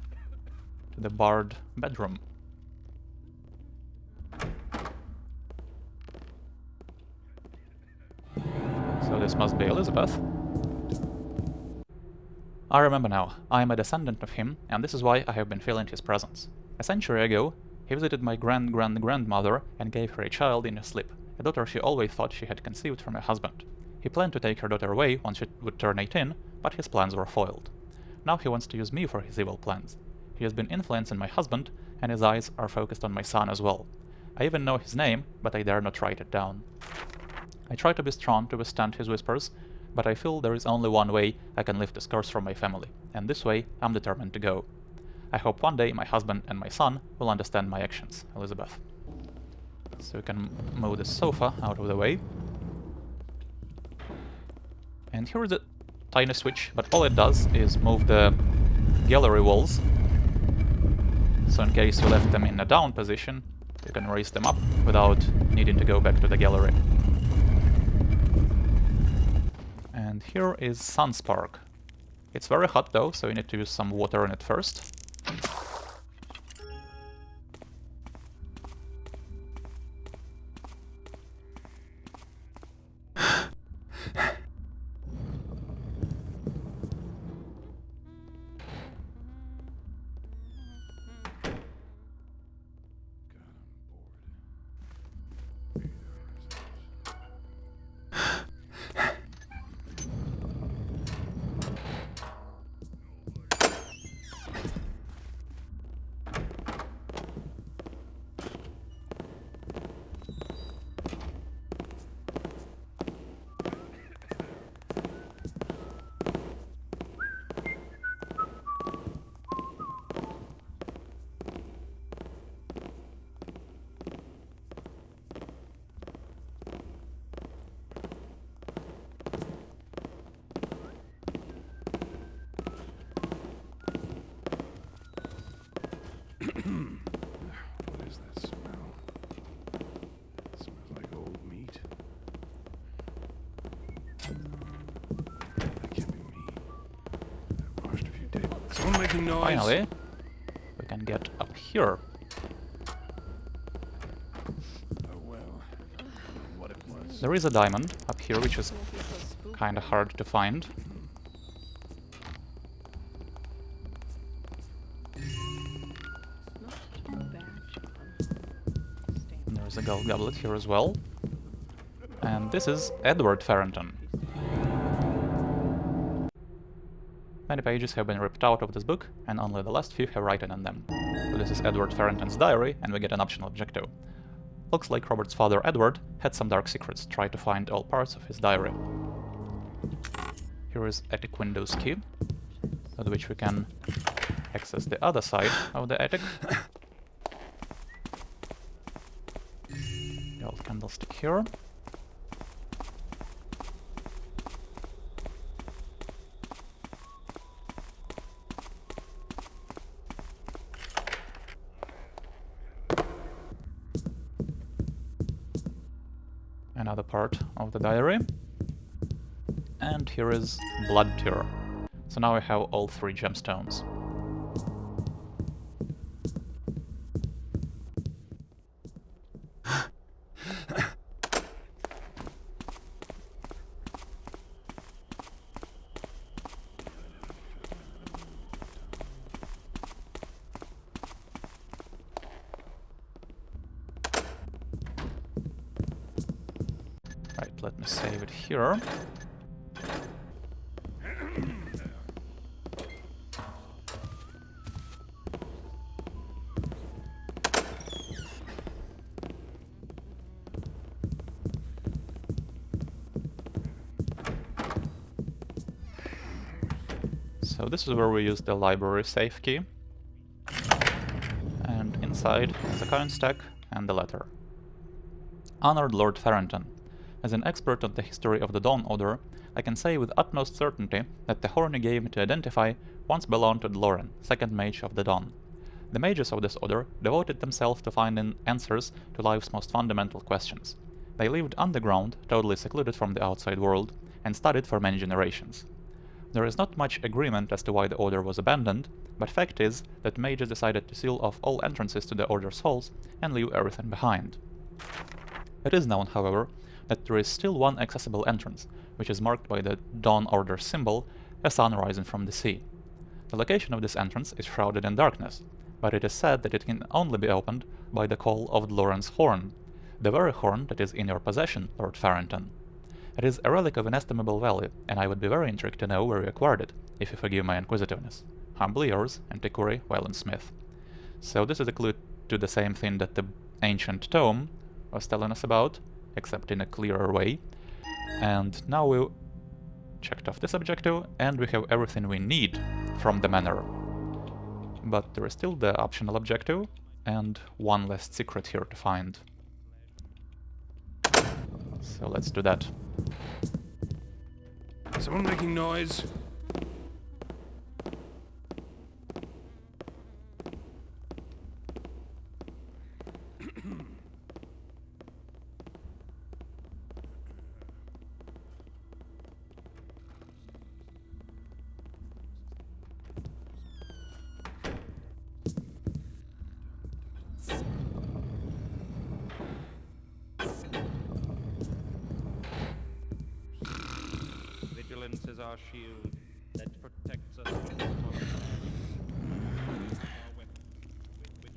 to the barred bedroom. So this must be Elizabeth. I remember now, I am a descendant of him, and this is why I have been feeling his presence. A century ago, he visited my grandmother and gave her a child in her sleep, a daughter she always thought she had conceived from her husband. He planned to take her daughter away once she would turn 18, but his plans were foiled. Now he wants to use me for his evil plans. He has been influencing my husband, and his eyes are focused on my son as well. I even know his name, but I dare not write it down. I try to be strong to withstand his whispers, but I feel there is only one way I can lift this curse from my family, and this way I'm determined to go. I hope one day my husband and my son will understand my actions, Elizabeth. So we can move the sofa out of the way. And here is a tiny switch, but all it does is move the gallery walls. So in case you left them in a down position, you can raise them up without needing to go back to the gallery. And here is Sunspark. It's very hot though, so you need to use some water in it first. What is that smell? It smells like old meat. That can't be me. I washed a few days. Someone making noise. Finally, we can get up here. Oh well. What it was. There is a diamond up here, which is kinda hard to find. And there's a gold goblet here as well. And this is Edward Farrington. Many pages have been ripped out of this book, and only the last few have written in them. So this is Edward Farrington's diary, and we get an optional objective. Looks like Robert's father, Edward, had some dark secrets. Try to find all parts of his diary. Here is attic windows key, with which we can access the other side of the attic. Gold candlestick here. Another part of the diary. And here is Bloodtear. So now I have all 3 gemstones. Right, let me save it here. So this is where we use the library safe key. And inside is a coin stack and the letter. Honored Lord Farrington, as an expert on the history of the Dawn Order, I can say with utmost certainty that the horn you gave me to identify once belonged to Dloren, second mage of the Dawn. The mages of this order devoted themselves to finding answers to life's most fundamental questions. They lived underground, totally secluded from the outside world, and studied for many generations. There is not much agreement as to why the order was abandoned, but fact is that mages decided to seal off all entrances to the order's halls and leave everything behind. It is known, however, that there is still one accessible entrance, which is marked by the Dawn Order symbol, a sun rising from the sea. The location of this entrance is shrouded in darkness, but it is said that it can only be opened by the call of Dloren's horn, the very horn that is in your possession, Lord Farrington. It is a relic of inestimable value, and I would be very intrigued to know where you acquired it, if you forgive my inquisitiveness. Humbly yours, Antiquary Wayland Smith. So this is a clue to the same thing that the ancient tome was telling us about, except in a clearer way. And now we checked off this objective, and we have everything we need from the manor. But there is still the optional objective, and one last secret here to find. So let's do that. Someone making noise? Vigilance is our shield that protects us from the storm. Our weapon with which we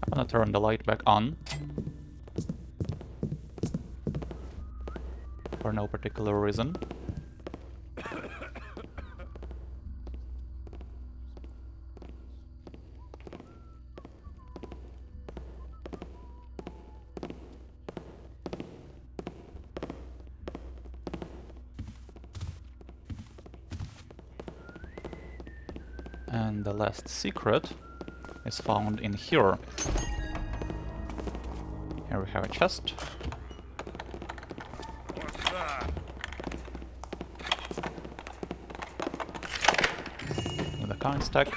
I'm gonna turn the light back on. For no particular reason. And the last secret is found in here. Here we have a chest. With a coin stack,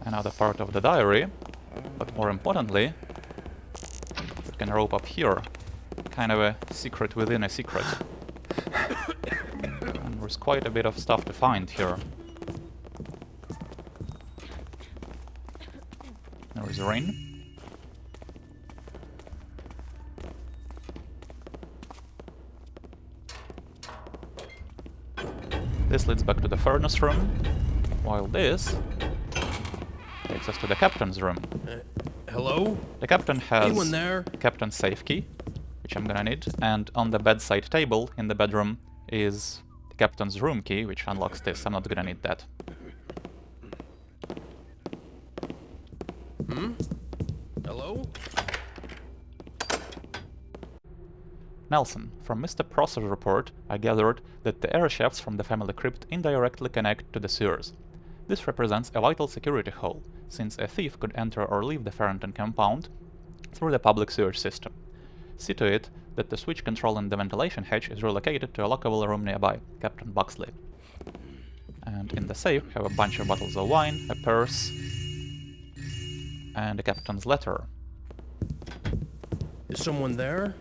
another part of the diary, but more importantly, we can rope up here. Kind of a secret within a secret. And there's quite a bit of stuff to find here. There is rain. This leads back to the furnace room, while this takes us to the captain's room. Hello? The captain Anyone has there? captain's safe key, which I'm gonna need, and on the bedside table in the bedroom is the captain's room key, which unlocks this. I'm not gonna need that. Hello? Nelson, from Mr. Prosser's report, I gathered that the air shafts from the family crypt indirectly connect to the sewers. This represents a vital security hole, since a thief could enter or leave the Farrington compound through the public sewage system. See to it that the switch controlling the ventilation hatch is relocated to a lockable room nearby, Captain Buxley. And in the safe have a bunch of bottles of wine, a purse, and the captain's letter. Is someone there?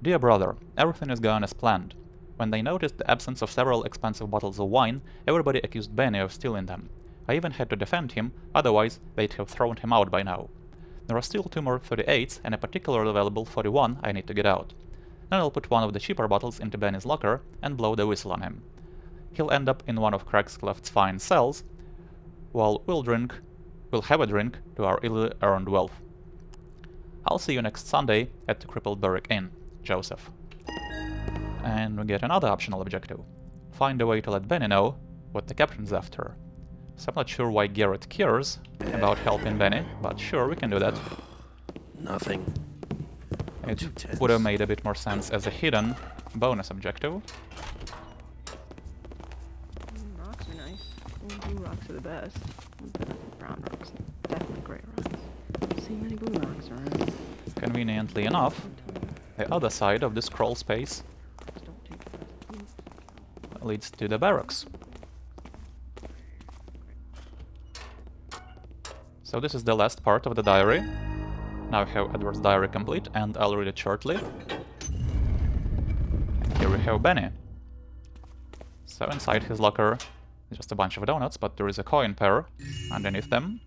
Dear brother, everything is going as planned. When they noticed the absence of several expensive bottles of wine, everybody accused Benny of stealing them. I even had to defend him, otherwise they'd have thrown him out by now. There are still 2 more 38s and a particularly valuable 41 I need to get out. Then I'll put one of the cheaper bottles into Benny's locker and blow the whistle on him. He'll end up in one of Craigcliff's fine cells, while we'll have a drink to our illy earned wealth. I'll see you next Sunday at the Crippled Barrack Inn, Joseph. And we get another optional objective. Find a way to let Benny know what the captain's after. So I'm not sure why Garrett cares about helping Benny, but sure, we can do that. Nothing. It would have made a bit more sense as a hidden bonus objective. Rocks are nice. Blue rocks are the best. Brown rocks, definitely gray rocks. Don't see many blue rocks around. Conveniently enough, the other side of this crawl space Don't take the best blue. leads to the barracks. So this is the last part of the diary. Now we have Edward's diary complete, and I'll read it shortly. And here we have Benny. So inside his locker is just a bunch of donuts, but there is a coin pair underneath them.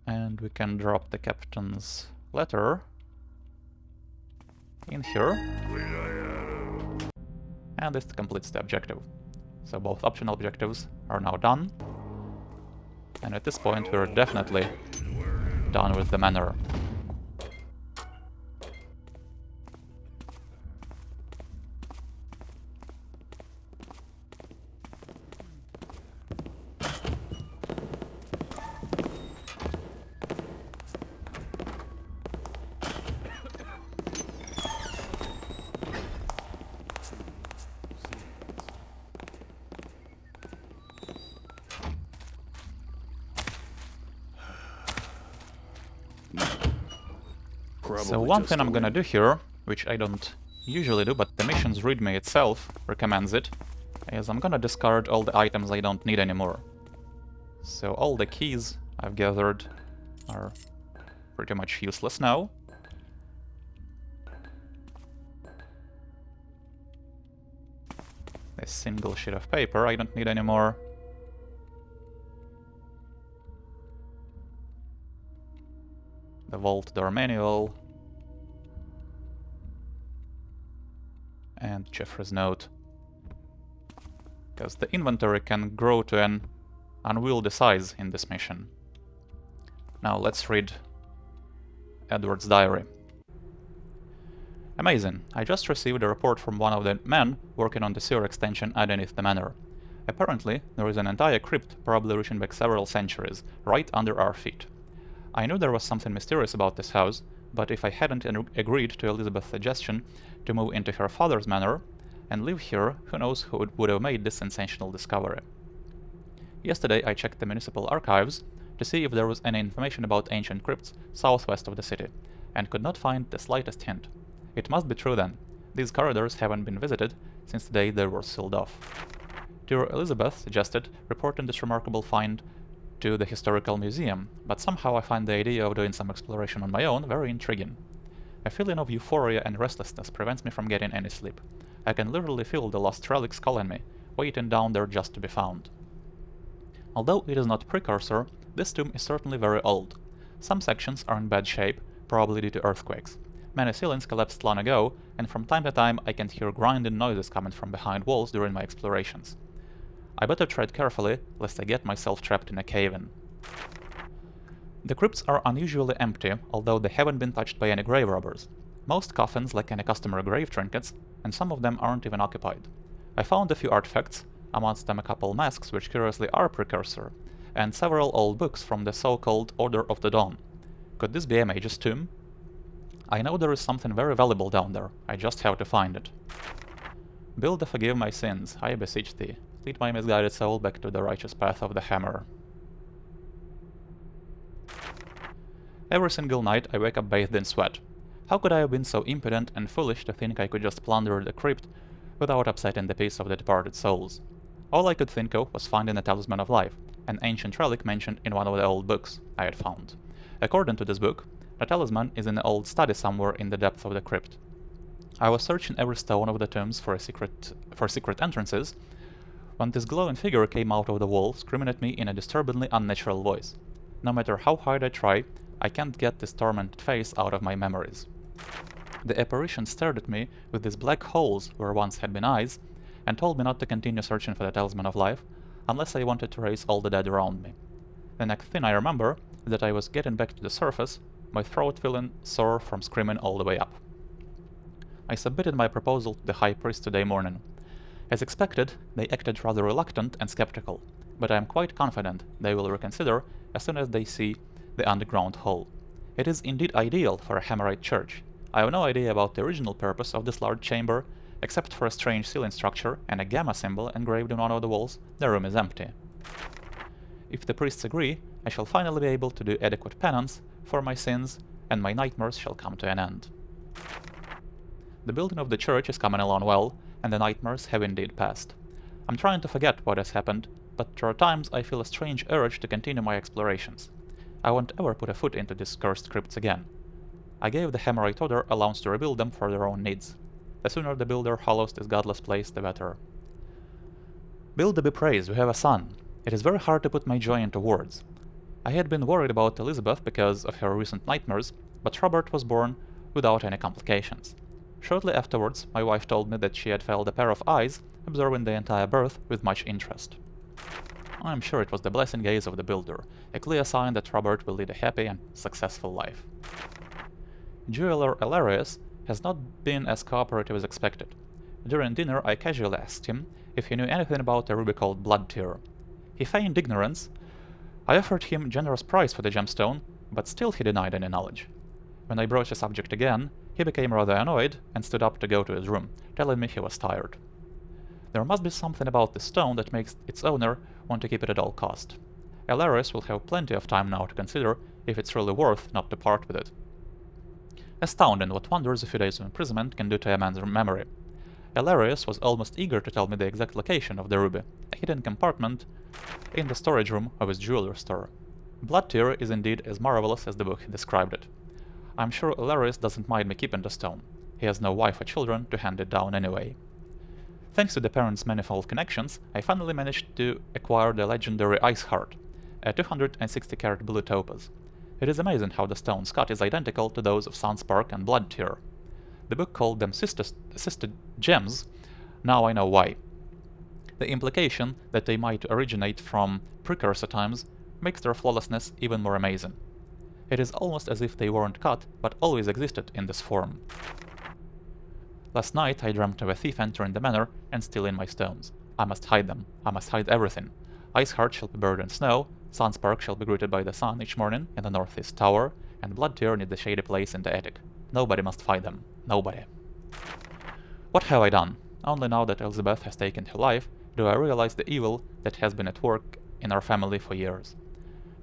And we can drop the captain's letter in here. And this completes the objective. So both optional objectives are now done. And at this point we're definitely done with the manor. So one thing I'm gonna do here, which I don't usually do, but the mission's readme itself recommends it, is I'm gonna discard all the items I don't need anymore. So all the keys I've gathered are pretty much useless now. This single sheet of paper I don't need anymore. The vault door manual. And Jeffrey's note. Because the inventory can grow to an unwieldy size in this mission. Now let's read Edward's diary. Amazing. I just received a report from one of the men working on the sewer extension underneath the manor. Apparently, there is an entire crypt, probably reaching back several centuries, right under our feet. I knew there was something mysterious about this house, but if I hadn't agreed to Elizabeth's suggestion to move into her father's manor and live here, who knows who would have made this sensational discovery. Yesterday I checked the municipal archives to see if there was any information about ancient crypts southwest of the city, and could not find the slightest hint. It must be true then. These corridors haven't been visited since the day they were sealed off. Dear Elizabeth suggested reporting this remarkable find to the historical museum, but somehow I find the idea of doing some exploration on my own very intriguing. A feeling of euphoria and restlessness prevents me from getting any sleep. I can literally feel the lost relics calling me, waiting down there just to be found. Although it is not precursor, this tomb is certainly very old. Some sections are in bad shape, probably due to earthquakes. Many ceilings collapsed long ago, and from time to time I can hear grinding noises coming from behind walls during my explorations. I better tread carefully, lest I get myself trapped in a cave-in. The crypts are unusually empty, although they haven't been touched by any grave robbers. Most coffins lack any customary grave trinkets, and some of them aren't even occupied. I found a few artifacts, amongst them a couple masks which curiously are precursor, and several old books from the so-called Order of the Dawn. Could this be a mage's tomb? I know there is something very valuable down there, I just have to find it. Builder, forgive my sins, I beseech thee. Lead my misguided soul back to the righteous path of the hammer. Every single night I wake up bathed in sweat. How could I have been so impudent and foolish to think I could just plunder the crypt without upsetting the peace of the departed souls? All I could think of was finding the Talisman of Life, an ancient relic mentioned in one of the old books I had found. According to this book, the talisman is in an old study somewhere in the depth of the crypt. I was searching every stone of the tombs for secret entrances when this glowing figure came out of the wall, screaming at me in a disturbingly unnatural voice. No matter how hard I try, I can't get this tormented face out of my memories. The apparition stared at me with these black holes where once had been eyes, and told me not to continue searching for the Talisman of Life unless I wanted to raise all the dead around me. The next thing I remember is that I was getting back to the surface, my throat feeling sore from screaming all the way up. I submitted my proposal to the High Priest today morning. As expected, they acted rather reluctant and skeptical, but I am quite confident they will reconsider as soon as they see the underground hole. It is indeed ideal for a Hammerite church. I have no idea about the original purpose of this large chamber, except for a strange ceiling structure and a gamma symbol engraved in one of the walls. The room is empty. If the priests agree, I shall finally be able to do adequate penance for my sins, and my nightmares shall come to an end. The building of the church is coming along well, and the nightmares have indeed passed. I'm trying to forget what has happened, but there are times I feel a strange urge to continue my explorations. I won't ever put a foot into these cursed crypts again. I gave the Hammerite Order allowance to rebuild them for their own needs. The sooner the builder hollows this godless place, the better. Builder be praised, we have a son. It is very hard to put my joy into words. I had been worried about Elizabeth because of her recent nightmares, but Robert was born without any complications. Shortly afterwards, my wife told me that she had felt a pair of eyes, observing the entire birth with much interest. I am sure it was the blessing gaze of the builder, a clear sign that Robert will lead a happy and successful life. Jeweler Elarius has not been as cooperative as expected. During dinner, I casually asked him if he knew anything about a ruby called Bloodtear. He feigned ignorance. I offered him generous price for the gemstone, but still he denied any knowledge. When I broached the subject again, he became rather annoyed and stood up to go to his room, telling me he was tired. There must be something about this stone that makes its owner want to keep it at all cost. Elarius will have plenty of time now to consider if it's really worth not to part with it. Astounding what wonders a few days of imprisonment can do to a man's memory. Elarius was almost eager to tell me the exact location of the ruby, a hidden compartment in the storage room of his jewelry store. Bloodtear is indeed as marvelous as the book described it. I'm sure Elarius doesn't mind me keeping the stone. He has no wife or children to hand it down anyway. Thanks to the parents' manifold connections, I finally managed to acquire the legendary Iceheart, a 260-carat blue topaz. It is amazing how the stone's cut is identical to those of Sunspark and Bloodtear. The book called them sister gems. Now I know why. The implication that they might originate from precursor times makes their flawlessness even more amazing. It is almost as if they weren't cut, but always existed in this form. Last night I dreamt of a thief entering the manor and stealing my stones. I must hide them. I must hide everything. Iceheart shall be buried in snow, Sunspark shall be greeted by the sun each morning in the northeast tower, and Bloodtear needs a shady place in the attic. Nobody must find them. Nobody. What have I done? Only now that Elizabeth has taken her life do I realize the evil that has been at work in our family for years.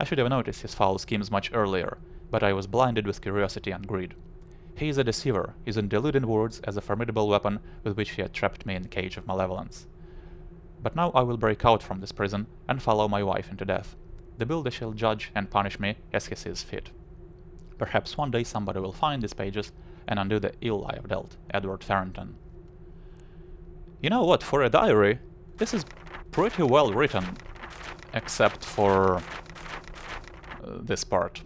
I should have noticed his foul schemes much earlier, but I was blinded with curiosity and greed. He is a deceiver, using deluding words as a formidable weapon with which he had trapped me in a cage of malevolence. But now I will break out from this prison and follow my wife into death. The builder shall judge and punish me as he sees fit. Perhaps one day somebody will find these pages and undo the ill I have dealt. Edward Farrington. You know what, for a diary, this is pretty well written, except for this part.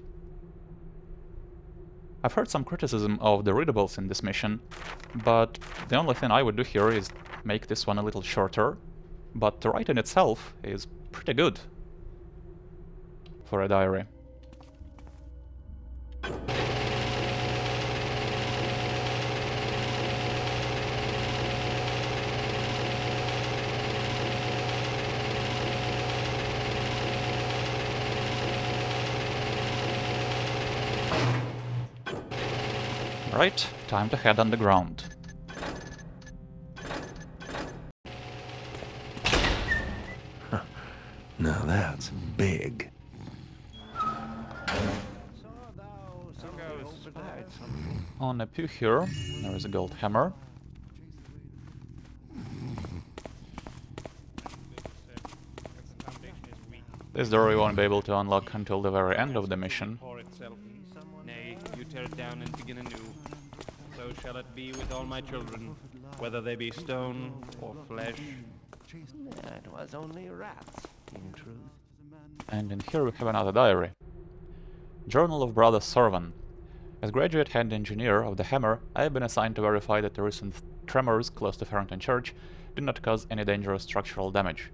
I've heard some criticism of the readables in this mission, but the only thing I would do here is make this one a little shorter, but the writing itself is pretty good for a diary. Right, time to head underground. Now that's big. Some goes. On a pew here, there is a gold hammer. This door we won't be able to unlock until the very end of the mission. Nay, you tear it down and begin anew. So shall it be with all my children, whether they be stone or flesh. It was only rats, in truth. And in here we have another diary. Journal of Brother Sorvan. As graduate head engineer of the Hammer, I have been assigned to verify that the recent tremors close to Farrington Church did not cause any dangerous structural damage.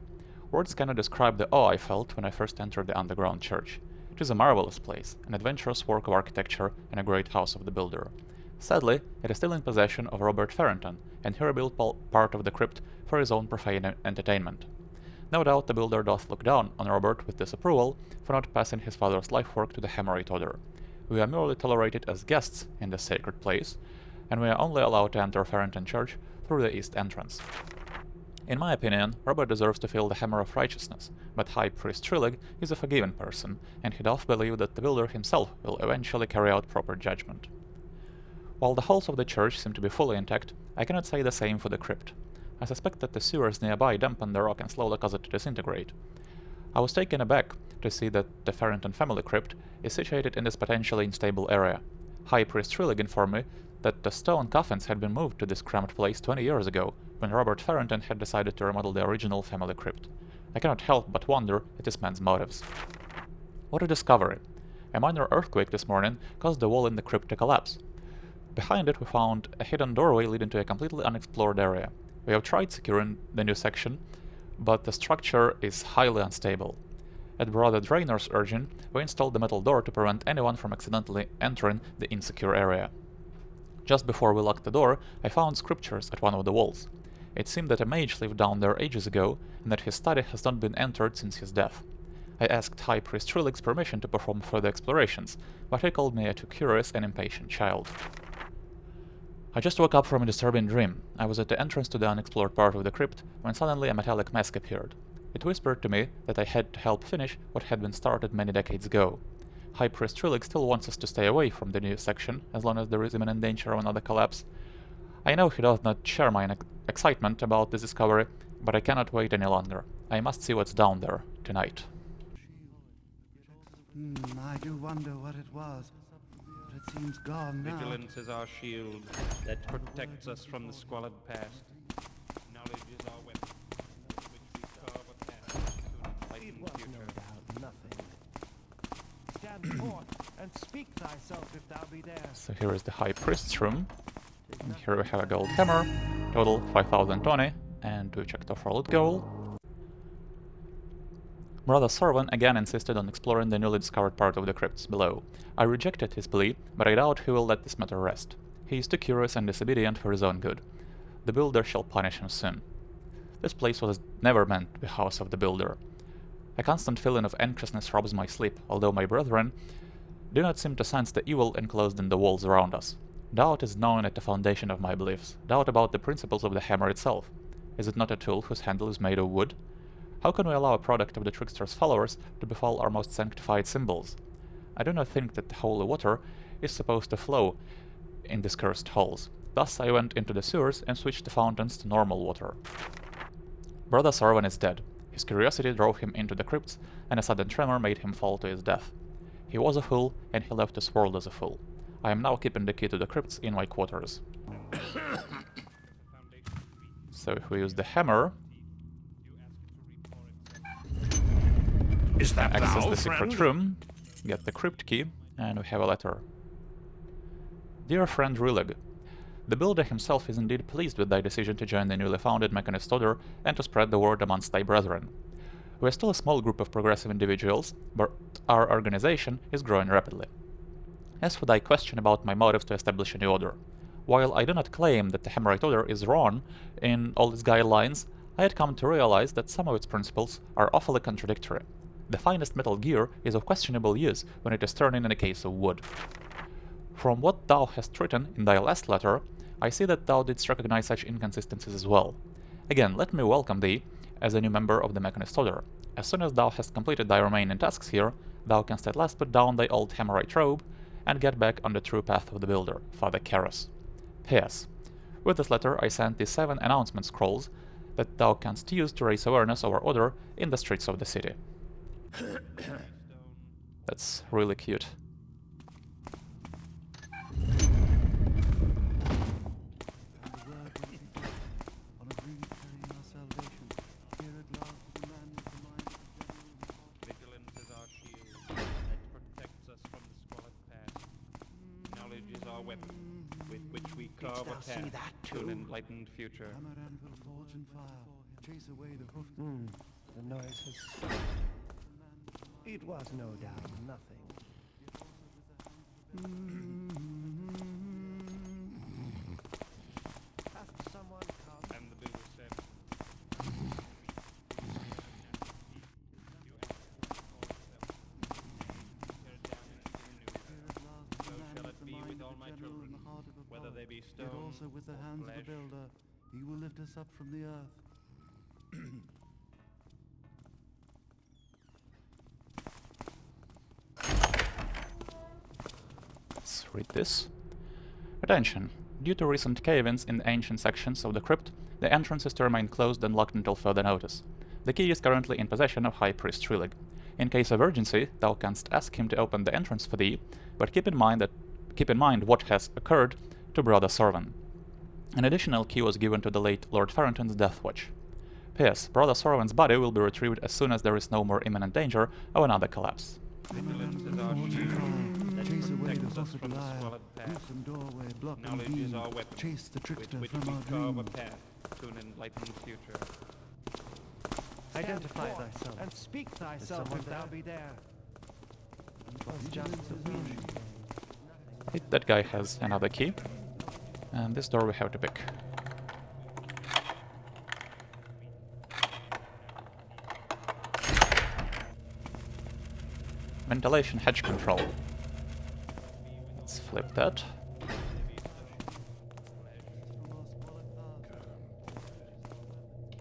Words cannot describe the awe I felt when I first entered the underground church. It is a marvelous place, an adventurous work of architecture and a great house of the builder. Sadly, it is still in possession of Robert Farrington, and he rebuilt part of the crypt for his own profane entertainment. No doubt the builder doth look down on Robert with disapproval for not passing his father's life work to the Hammerite Order. We are merely tolerated as guests in this sacred place, and we are only allowed to enter Farrington Church through the east entrance. In my opinion, Robert deserves to feel the hammer of righteousness, but High Priest Trillig is a forgiving person, and he doth believe that the builder himself will eventually carry out proper judgment. While the halls of the church seem to be fully intact, I cannot say the same for the crypt. I suspect that the sewers nearby dampen the rock and slowly cause it to disintegrate. I was taken aback to see that the Farrington family crypt is situated in this potentially unstable area. High Priest Trillig informed me that the stone coffins had been moved to this cramped place 20 years ago, when Robert Farrington had decided to remodel the original family crypt. I cannot help but wonder at this man's motives. What a discovery! A minor earthquake this morning caused the wall in the crypt to collapse. Behind it we found a hidden doorway leading to a completely unexplored area. We have tried securing the new section, but the structure is highly unstable. At Brother Drainer's urging, we installed the metal door to prevent anyone from accidentally entering the insecure area. Just before we locked the door, I found scriptures at one of the walls. It seemed that a mage lived down there ages ago, and that his study has not been entered since his death. I asked High Priest Trillig's permission to perform further explorations, but he called me a too curious and impatient child. I just woke up from a disturbing dream. I was at the entrance to the unexplored part of the crypt when suddenly a metallic mask appeared. It whispered to me that I had to help finish what had been started many decades ago. High Priest Trillig still wants us to stay away from the new section as long as there is imminent danger of another collapse. I know he does not share my excitement about this discovery, but I cannot wait any longer. I must see what's down there tonight. I do wonder what it was, but it seems gone now. Vigilance is our shield that protects us from the squalid past. Knowledge is our weapon, with which we carve a path to an enlightened future. Nothing. Stand forth and speak thyself if thou be there. So here is the High Priest's room. And here we have a gold hammer, total 5020, and we checked off our loot goal. Brother Sorvan again insisted on exploring the newly discovered part of the crypts below. I rejected his plea, but I doubt he will let this matter rest. He is too curious and disobedient for his own good. The builder shall punish him soon. This place was never meant to be the house of the builder. A constant feeling of anxiousness robs my sleep, although my brethren do not seem to sense the evil enclosed in the walls around us. Doubt is known at the foundation of my beliefs, doubt about the principles of the hammer itself. Is it not a tool whose handle is made of wood? How can we allow a product of the trickster's followers to befall our most sanctified symbols? I do not think that the holy water is supposed to flow in these cursed halls. Thus I went into the sewers and switched the fountains to normal water. Brother Sorvan is dead. His curiosity drove him into the crypts, and a sudden tremor made him fall to his death. He was a fool, and he left this world as a fool. I am now keeping the key to the crypts in my quarters. So if we use the hammer, Is that access thou, the secret friend? room, get the crypt key, and we have a letter. Dear friend Rillig, the builder himself is indeed pleased with thy decision to join the newly founded Mechanist Order and to spread the word amongst thy brethren. We are still a small group of progressive individuals, but our organization is growing rapidly. As for thy question about my motives to establish a new order, while I do not claim that the Hammerite Order is wrong in all its guidelines, I had come to realize that some of its principles are awfully contradictory. The finest metal gear is of questionable use when it is turning in a case of wood. From what thou hast written in thy last letter, I see that thou didst recognize such inconsistencies as well. Again, let me welcome thee as a new member of the Mechanist Order. As soon as thou hast completed thy remaining tasks here, thou canst at last put down thy old Hammerite robe and get back on the true path of the Builder, Father Karras. P.S. With this letter I sent the 7 announcement scrolls that thou canst use to raise awareness over order in the streets of the city. That's really cute. Vigilance is our shield that protects us from the squalid past. Knowledge is our weapon with which we carve a path to an enlightened future. The noise has... It was no doubt nothing. Has someone come? And the builder said, so shall it be with all my children, whether they be stone Also with the or hands of flesh. the builder, he will lift us up from the earth. Let's read this. Attention! Due to recent cave-ins in the ancient sections of the crypt, the entrances to remain closed and locked until further notice. The key is currently in possession of High Priest Trilig. In case of urgency, thou canst ask him to open the entrance for thee, but keep in mind what has occurred to Brother Sorvan. An additional key was given to the late Lord Farrington's death watch. P.S. Brother Sorvan's body will be retrieved as soon as there is no more imminent danger of another collapse. Vigilance is our shield that Chase away the protects us from the liar, squalid past. gruesome doorway, block and Knowledge is beam, our weapon chase the trickster with which from we our carve a dreams. path to an enlightened future. Identify forth thyself. and speak thyself someone if thou there? be there. It was just a wind. That guy has another key. And this door we have to pick. Ventilation hatch control. Let's flip that.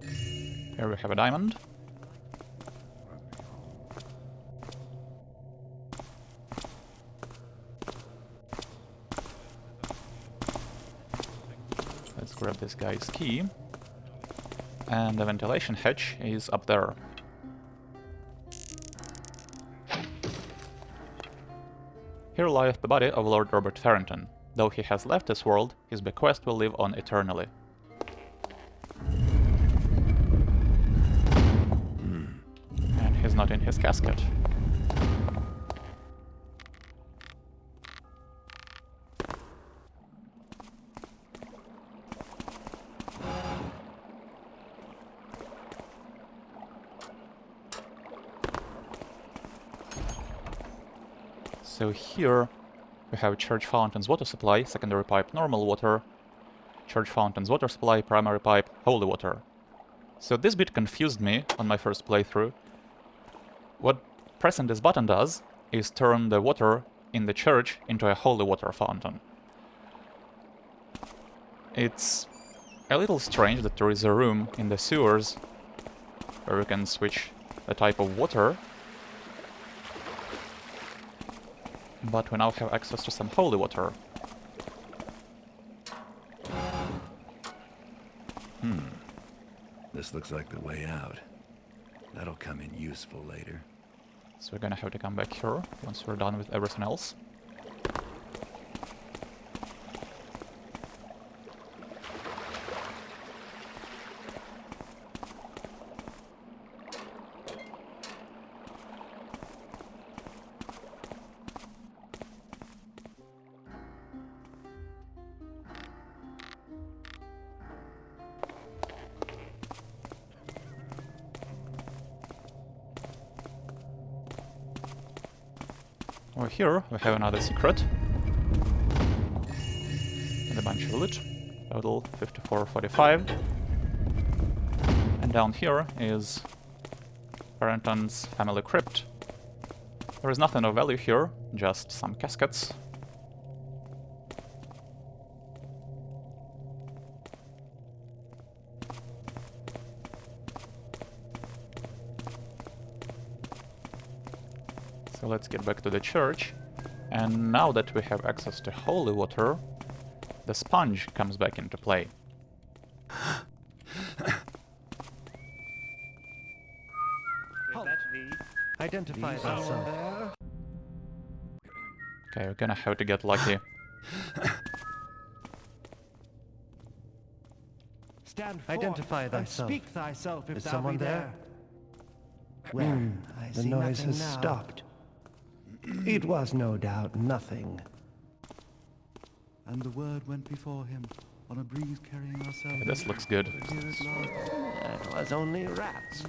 Here we have a diamond. Let's grab this guy's key. And the ventilation hatch is up there. Here lieth the body of Lord Robert Farrington. Though he has left this world, his bequest will live on eternally. And he's not in his casket. So here we have church fountain's water supply, secondary pipe normal water, church fountain's water supply, primary pipe holy water. So this bit confused me on my first playthrough. What pressing this button does is turn the water in the church into a holy water fountain. It's a little strange that there is a room in the sewers where you can switch the type of water, but we now have access to some holy water. This looks like the way out. That'll come in useful later. So we're gonna have to come back here once we're done with everything else. Over here we have another secret. And a bunch of loot. Total 5445. And down here is Farrington's family crypt. There is nothing of value here, just some caskets. So let's get back to the church And now that we have access to holy water, the sponge comes back into play. Identify thyself. Okay, we're gonna have to get lucky. Stand forth Identify and thyself. speak thyself if Is thou someone be there? Well, I the see noise nothing has now. stopped. It was no doubt nothing. And the word went before him on a breeze carrying ourselves. Okay, this looks good. Here at last. It was only rats.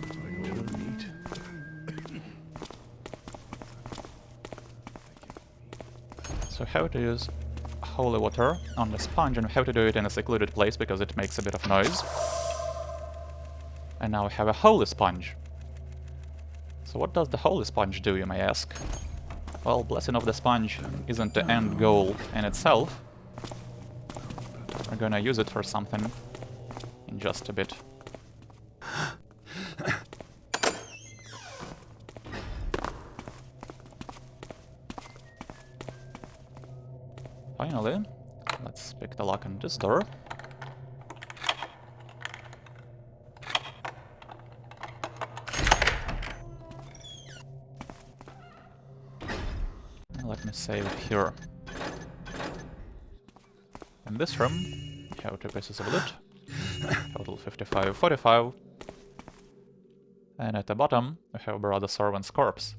So how to use holy water on the sponge, and we have to do it in a secluded place because it makes a bit of noise. And now we have a holy sponge. So what does the holy sponge do, you may ask? Well, blessing of the sponge isn't the end goal in itself. We're gonna use it for something in just a bit. Finally, let's pick the lock on this door. Let me save here. In this room, we have 2 pieces of loot. Total 55, 45. And at the bottom, we have Brother Sorven's corpse.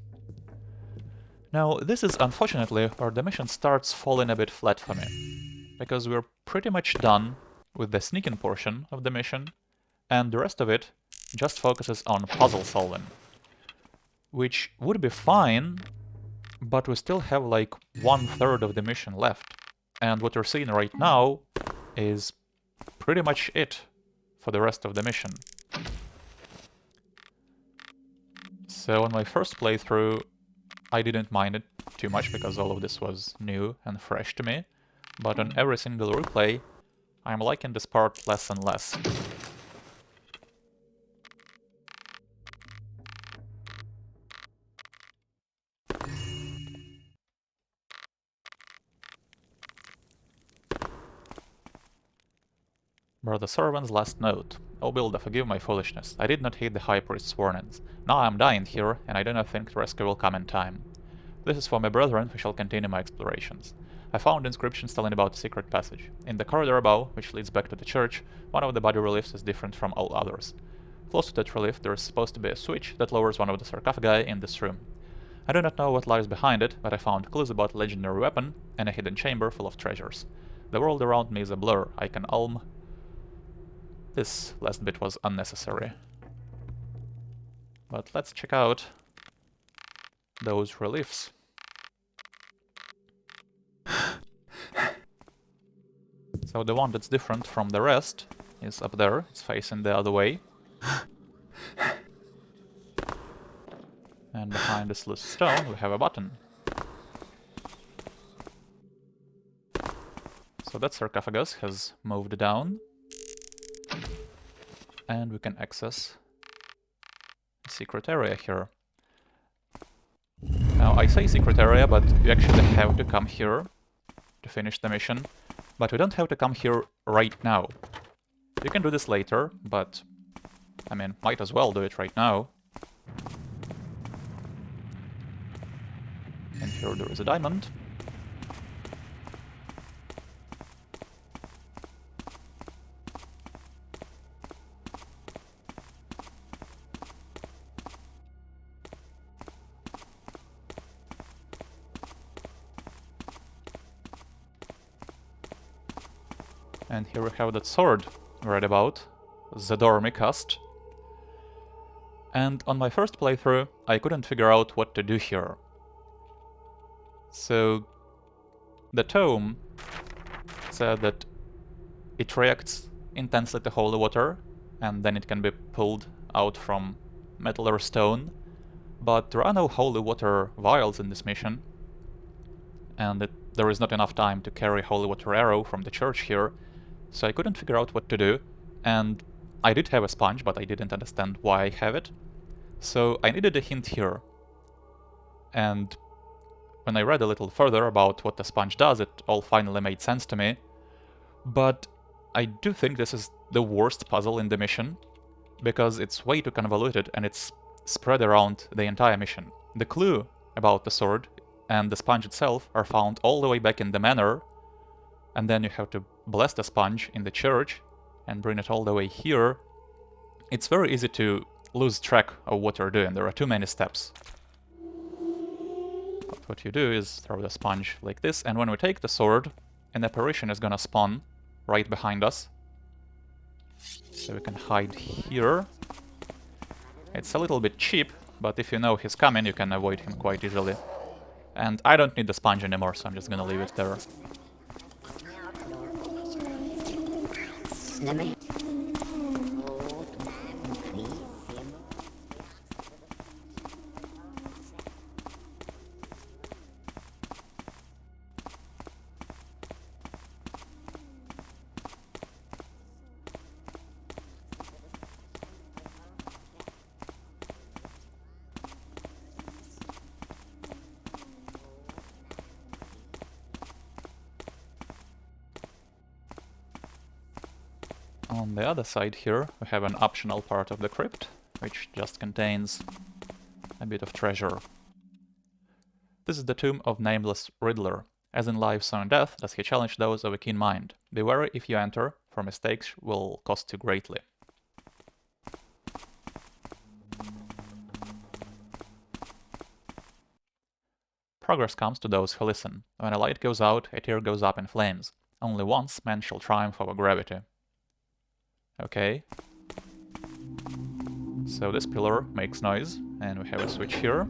Now, this is unfortunately where the mission starts falling a bit flat for me. Because we're pretty much done with the sneaking portion of the mission, and the rest of it just focuses on puzzle solving. Which would be fine, but we still have like 1/3 of the mission left. And what you're seeing right now is pretty much it for the rest of the mission. So on my first playthrough, I didn't mind it too much because all of this was new and fresh to me. But on every single replay, I'm liking this part less and less. Brother Sorven's last note. O Builder, forgive my foolishness. I did not heed the High Priest's warnings. Now I am dying here, and I do not think rescue will come in time. This is for my brethren who shall continue my explorations. I found inscriptions telling about a secret passage. In the corridor above, which leads back to the church, one of the body reliefs is different from all others. Close to that relief, there is supposed to be a switch that lowers one of the sarcophagi in this room. I do not know what lies behind it, but I found clues about a legendary weapon and a hidden chamber full of treasures. The world around me is a blur. I can This last bit was unnecessary. But let's check out those reliefs. So the one that's different from the rest is up there. It's facing the other way. And behind this loose stone we have a button. So that sarcophagus has moved down. And we can access a secret area here. Now, I say secret area, but you actually have to come here to finish the mission. But we don't have to come here right now. You can do this later, but I mean, might as well do it right now. And here there is a diamond. And here we have that sword we read about, Xedormicost. And on my first playthrough, I couldn't figure out what to do here. So the tome said that it reacts intensely to holy water, and then it can be pulled out from metal or stone. But there are no holy water vials in this mission, and there is not enough time to carry holy water arrow from the church here. So I couldn't figure out what to do, and I did have a sponge, but I didn't understand why I have it. So I needed a hint here. And when I read a little further about what the sponge does, it all finally made sense to me. But I do think this is the worst puzzle in the mission, because it's way too convoluted and it's spread around the entire mission. The clue about the sword and the sponge itself are found all the way back in the manor, and then you have to bless the sponge in the church and bring it all the way here. It's very easy to lose track of what you're doing. There are too many steps. But what you do is throw the sponge like this, and when we take the sword, an apparition is gonna spawn right behind us. So we can hide here. It's a little bit cheap, but if you know he's coming, you can avoid him quite easily. And I don't need the sponge anymore, so I'm just gonna leave it there. On the other side here, we have an optional part of the crypt, which just contains a bit of treasure. This is the tomb of nameless Riddler. As in life, so in death, does he challenge those of a keen mind. Be wary if you enter, for mistakes will cost you greatly. Progress comes to those who listen. When a light goes out, a tear goes up in flames. Only once man shall triumph over gravity. Okay. So this pillar makes noise, and we have a switch here.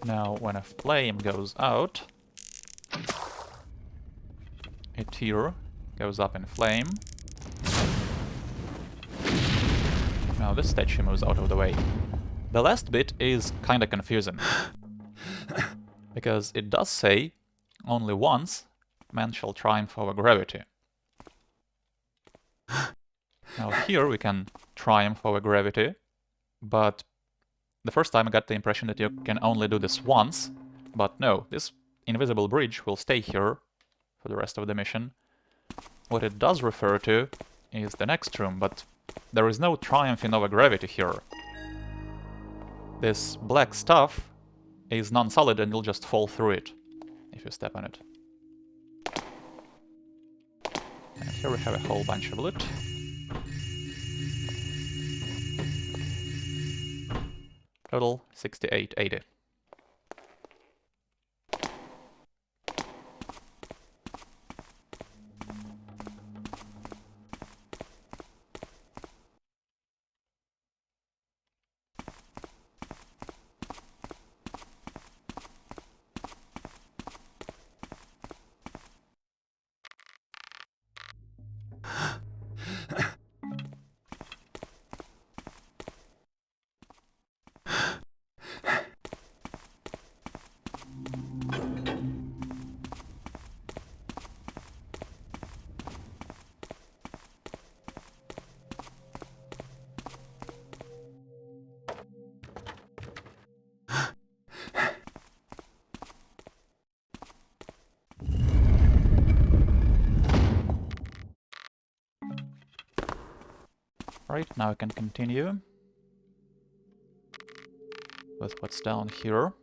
Now, when a flame goes out, a tear goes up in flame. Now this statue moves out of the way. The last bit is kinda confusing, because it does say, only once man shall triumph over gravity. Now here we can triumph over gravity, but the first time I got the impression that you can only do this once, but no, this invisible bridge will stay here for the rest of the mission. What it does refer to is the next room, but there is no triumphing over gravity here. This black stuff is non-solid and you'll just fall through it if you step on it. And here we have a whole bunch of loot. Total 6880. Right, now I can continue with what's down here.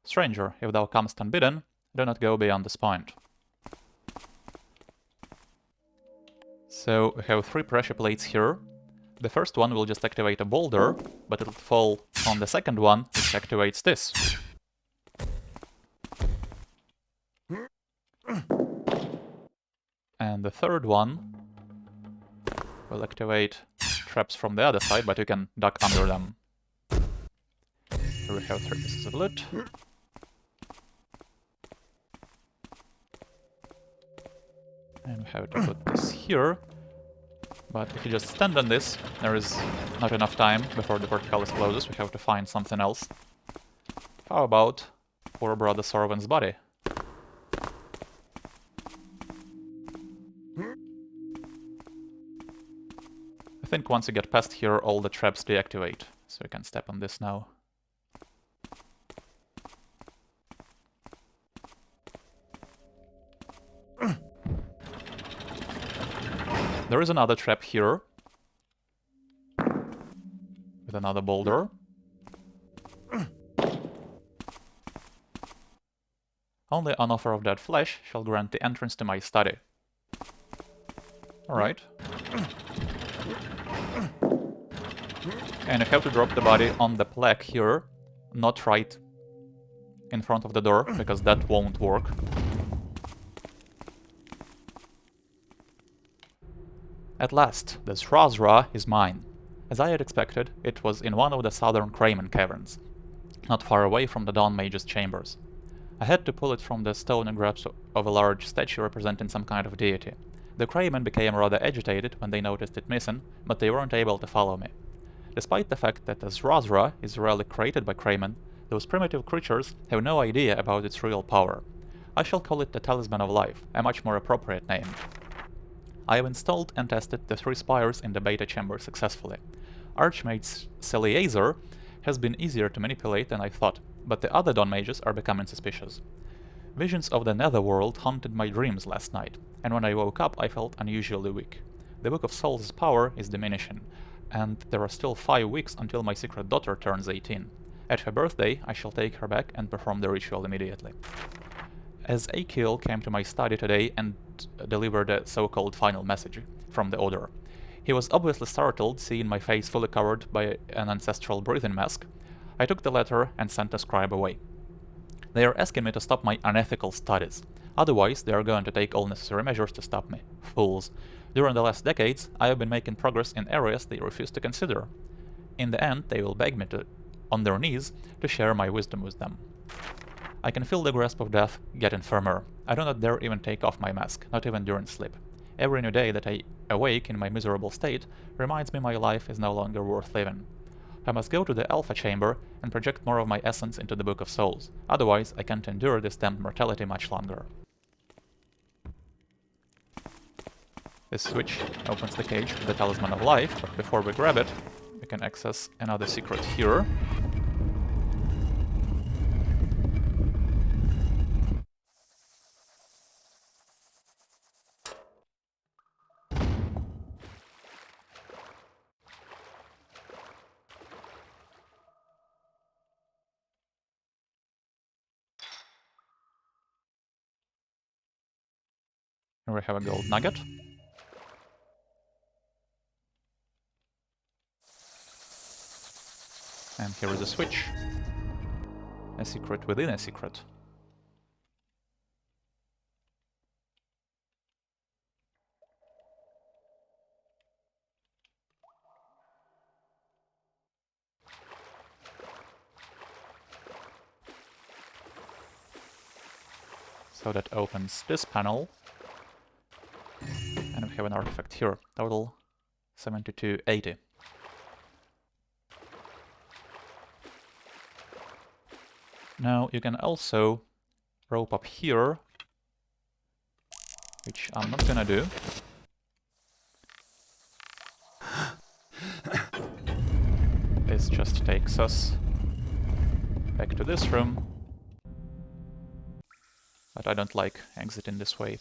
Stranger, if thou comest unbidden, do not go beyond this point. So we have 3 pressure plates here. The first one will just activate a boulder, but it'll fall on the second one, which activates this. And the third one will activate traps from the other side, but you can duck under them. Here we have 3 pieces of loot. And we have to put this here. But if you just stand on this, there is not enough time before the portcullis closes. We have to find something else. How about poor brother Sorvan's body? I think once you get past here, all the traps deactivate. So you can step on this now. There is another trap here. With another boulder. Only an offer of dead flesh shall grant the entrance to my study. Alright. And you have to drop the body on the plaque here, not right in front of the door, because that won't work. At last, the Srazra is mine. As I had expected, it was in one of the southern Crayman caverns, not far away from the Dawn Mage's chambers. I had to pull it from the stone grabs of a large statue representing some kind of deity. The Craymen became rather agitated when they noticed it missing, but they weren't able to follow me. Despite the fact that the Srazra is a relic created by Craymen, those primitive creatures have no idea about its real power. I shall call it the Talisman of Life, a much more appropriate name. I have installed and tested the 3 spires in the beta chamber successfully. Archmage Celeazar has been easier to manipulate than I thought, but the other Dawn Mages are becoming suspicious. Visions of the Netherworld haunted my dreams last night, and when I woke up I felt unusually weak. The Book of Souls' power is diminishing, and there are still 5 weeks until my secret daughter turns 18. At her birthday, I shall take her back and perform the ritual immediately. As Akil came to my study today and delivered a so-called final message from the Order, he was obviously startled seeing my face fully covered by an ancestral breathing mask. I took the letter and sent a scribe away. They are asking me to stop my unethical studies. Otherwise, they are going to take all necessary measures to stop me. Fools. During the last decades, I have been making progress in areas they refuse to consider. In the end, they will beg me on their knees to share my wisdom with them. I can feel the grasp of death getting firmer. I do not dare even take off my mask, not even during sleep. Every new day that I awake in my miserable state reminds me my life is no longer worth living. I must go to the Alpha Chamber and project more of my essence into the Book of Souls. Otherwise, I can't endure this damned mortality much longer. This switch opens the cage with the Talisman of Life, but before we grab it, we can access another secret here. Here we have a gold nugget. And here is a switch. A secret within a secret. So that opens this panel. And we have an artifact here. Total 7280. Now you can also rope up here, which I'm not gonna do. This just takes us back to this room. But I don't like exiting this way.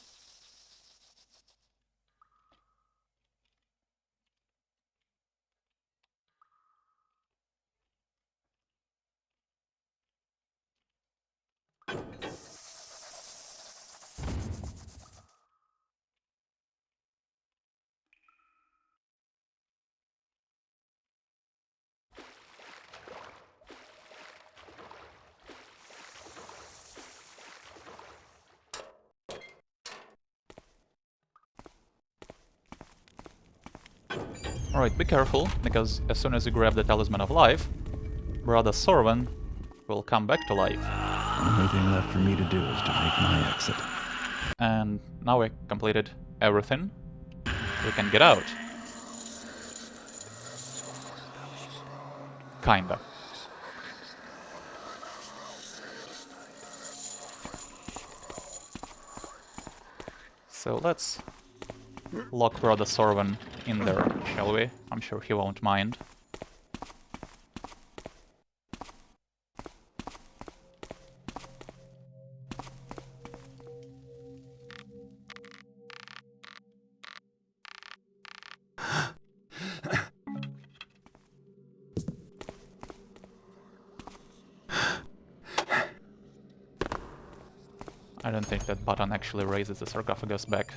Alright, be careful, because as soon as you grab the Talisman of Life, Brother Sorvan will come back to life. The only thing left for me to do is to make my exit. And now we completed everything. We can get out. Kinda. So let's lock Brother Sorvan in there, shall we? I'm sure he won't mind. I don't think that button actually raises the sarcophagus back.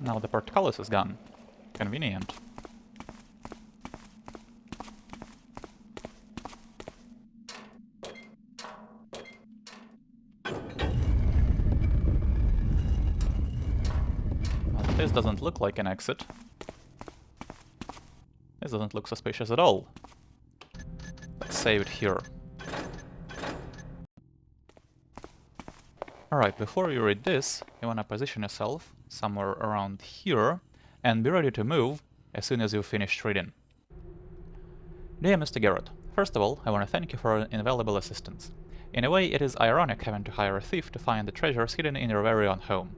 Now the portcullis is gone. Convenient. Well, this doesn't look like an exit. This doesn't look suspicious at all. Let's save it here. Alright, before you read this, you wanna position yourself somewhere around here and be ready to move as soon as you've finished reading. Dear Mr. Garrett, first of all, I wanna thank you for an invaluable assistance. In a way, it is ironic having to hire a thief to find the treasures hidden in your very own home.